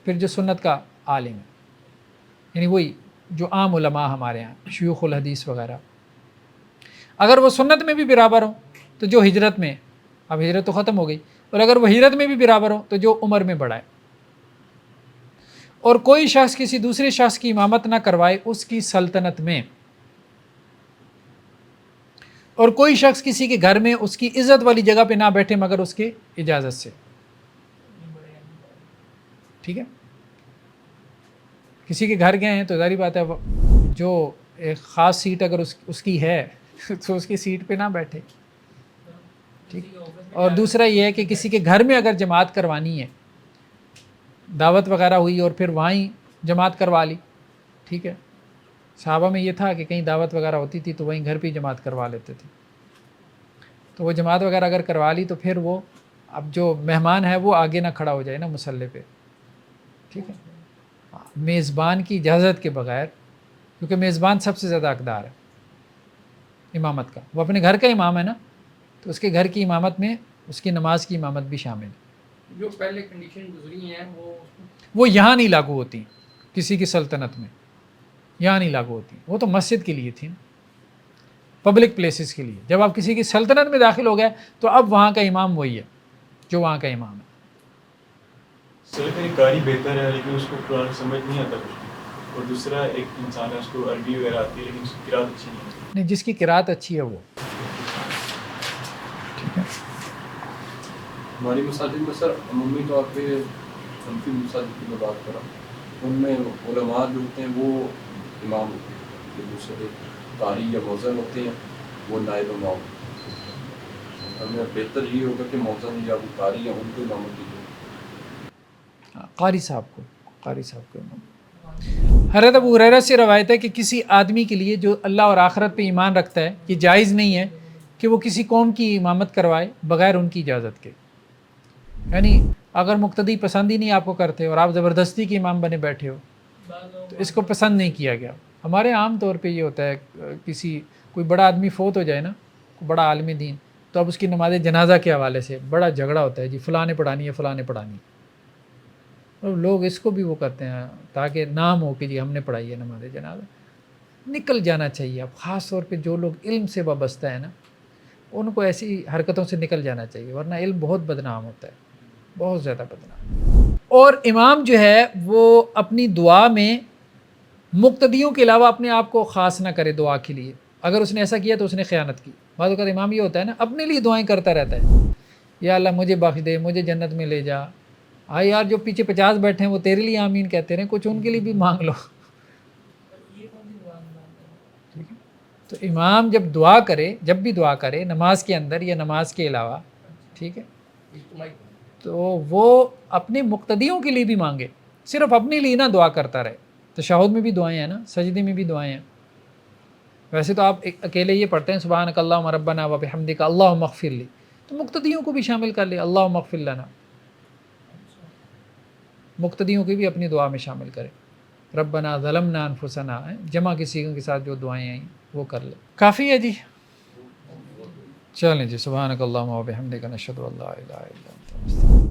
A: پھر جو سنت کا عالم ہے، یعنی وہی جو عام علماء ہمارے یہاں شیوخ الحدیث وغیرہ. اگر وہ سنت میں بھی برابر ہوں تو جو ہجرت میں، اب ہجرت تو ختم ہو گئی، اور اگر وہ ہجرت میں بھی برابر ہوں تو جو عمر میں بڑا ہے. اور کوئی شخص کسی دوسرے شخص کی امامت نہ کروائے اس کی سلطنت میں، اور کوئی شخص کسی کے گھر میں اس کی عزت والی جگہ پہ نہ بیٹھے مگر اس کی اجازت سے. ٹھیک ہے، کسی کے گھر گئے ہیں تو ظاہری بات ہے جو ایک خاص سیٹ اگر اس کی ہے تو اس کی سیٹ پہ نہ بیٹھے. ٹھیک، اور دوسرا یہ ہے کہ کسی کے گھر میں اگر جماعت کروانی ہے، دعوت وغیرہ ہوئی اور پھر وہیں جماعت کروا لی. ٹھیک ہے، صحابہ میں یہ تھا کہ کہیں دعوت وغیرہ ہوتی تھی تو وہیں گھر پہ ہی جماعت کروا لیتے تھے. تو وہ جماعت وغیرہ اگر کروا لی تو پھر وہ اب جو مہمان ہے وہ آگے نہ کھڑا ہو جائے نا مصلی پہ. ٹھیک ہے، میزبان کی اجازت کے بغیر، کیونکہ میزبان سب سے زیادہ حقدار ہے امامت کا، وہ اپنے گھر کا امام ہے نا، تو اس کے گھر کی امامت میں اس کی نماز کی امامت بھی شامل ہے.
G: جو پہلے کنڈیشن گزری ہیں
A: وہ یہاں نہیں لاگو ہوتی، کسی کی سلطنت میں یہاں نہیں لاگو ہوتی، وہ تو مسجد کے لیے تھی، پبلک پلیسز کے لیے. جب آپ کسی کی سلطنت میں داخل ہو گئے تو اب وہاں کا امام وہی ہے جو وہاں کا امام ہے.
B: سر ایک قاری بہتر ہے لیکن اس کو قرآن سمجھ نہیں آتا کچھ بھی، اور دوسرا ایک انسان ہے اس کو عربی وغیرہ آتی ہے لیکن اس کی قرأت اچھی نہیں ہے.
A: نہیں، جس کی قرأت اچھی ہے وہ. ٹھیک ہے،
H: ہماری مساجد میں سر عمومی طور پہ حنفی مساجد کی میں بات کر رہا ہوں، ان میں علماء جو ہوتے ہیں وہ امام ہوتے ہیں، جو دوسرے قاری یا مؤذن ہوتے ہیں وہ نائب امام ہوتے ہیں. ہمیں بہتر یہ ہوگا کہ مؤذن یا وہ قاری یا ان کو امامت دی جائے.
A: قاری صاحب کو امام. حضرت ابو ہریرہ سے روایت ہے کہ کسی آدمی کے لیے جو اللہ اور آخرت پہ ایمان رکھتا ہے یہ جائز نہیں ہے کہ وہ کسی قوم کی امامت کروائے بغیر ان کی اجازت کے. یعنی اگر مقتدی پسند ہی نہیں آپ کو کرتے اور آپ زبردستی کے امام بنے بیٹھے ہو تو اس کو پسند نہیں کیا گیا. ہمارے عام طور پہ یہ ہوتا ہے کسی کوئی بڑا آدمی فوت ہو جائے نا، بڑا عالم دین، تو اب اس کی نماز جنازہ کے حوالے سے بڑا جھگڑا ہوتا ہے، جی فلاں نے پڑھانی ہے فلاں نے پڑھانی ہے. اور لوگ اس کو بھی وہ کرتے ہیں تاکہ نام ہو کہ جی ہم نے پڑھائی ہے نماز جنازہ. نکل جانا چاہیے. اب خاص طور پہ جو لوگ علم سے وابستہ ہیں نا ان کو ایسی حرکتوں سے نکل جانا چاہیے، ورنہ علم بہت بدنام ہوتا ہے، بہت زیادہ بدنام. اور امام جو ہے وہ اپنی دعا میں مقتدیوں کے علاوہ اپنے آپ کو خاص نہ کرے دعا کے لیے. اگر اس نے ایسا کیا تو اس نے خیانت کی. بعض اوقات امام یہ ہوتا ہے نا اپنے لیے دعائیں کرتا رہتا ہے، یا اللہ مجھے بخش دے، مجھے جنت میں لے جا. یار جو پیچھے 50 بیٹھے ہیں وہ تیرے لیے آمین کہتے رہے، کچھ ان کے لیے بھی مانگ لو. تو امام جب دعا کرے، جب بھی دعا کرے نماز کے اندر یا نماز کے علاوہ، ٹھیک ہے، تو وہ اپنے مقتدیوں کے لیے بھی مانگے، صرف اپنے لیے نہ دعا کرتا رہے. تشہد میں بھی دعائیں ہیں نا، سجدے میں بھی دعائیں ہیں. ویسے تو آپ اکیلے یہ پڑھتے ہیں سبحانک اللہم ربنا و بحمدک اللہم اغفر لی، تو مقتدیوں کو بھی شامل کر لے، اللہم اغفر لنا. مقتدیوں کی بھی اپنی دعا میں شامل کرے. ربنا ظلمنا انفسنا، جمع کے سیغوں کے ساتھ جو دعائیں آئیں وہ کر لے. کافی ہے جی. چلیں جی، سبحانک اللہم و بحمدک نشہد ان لا الہ الا انت.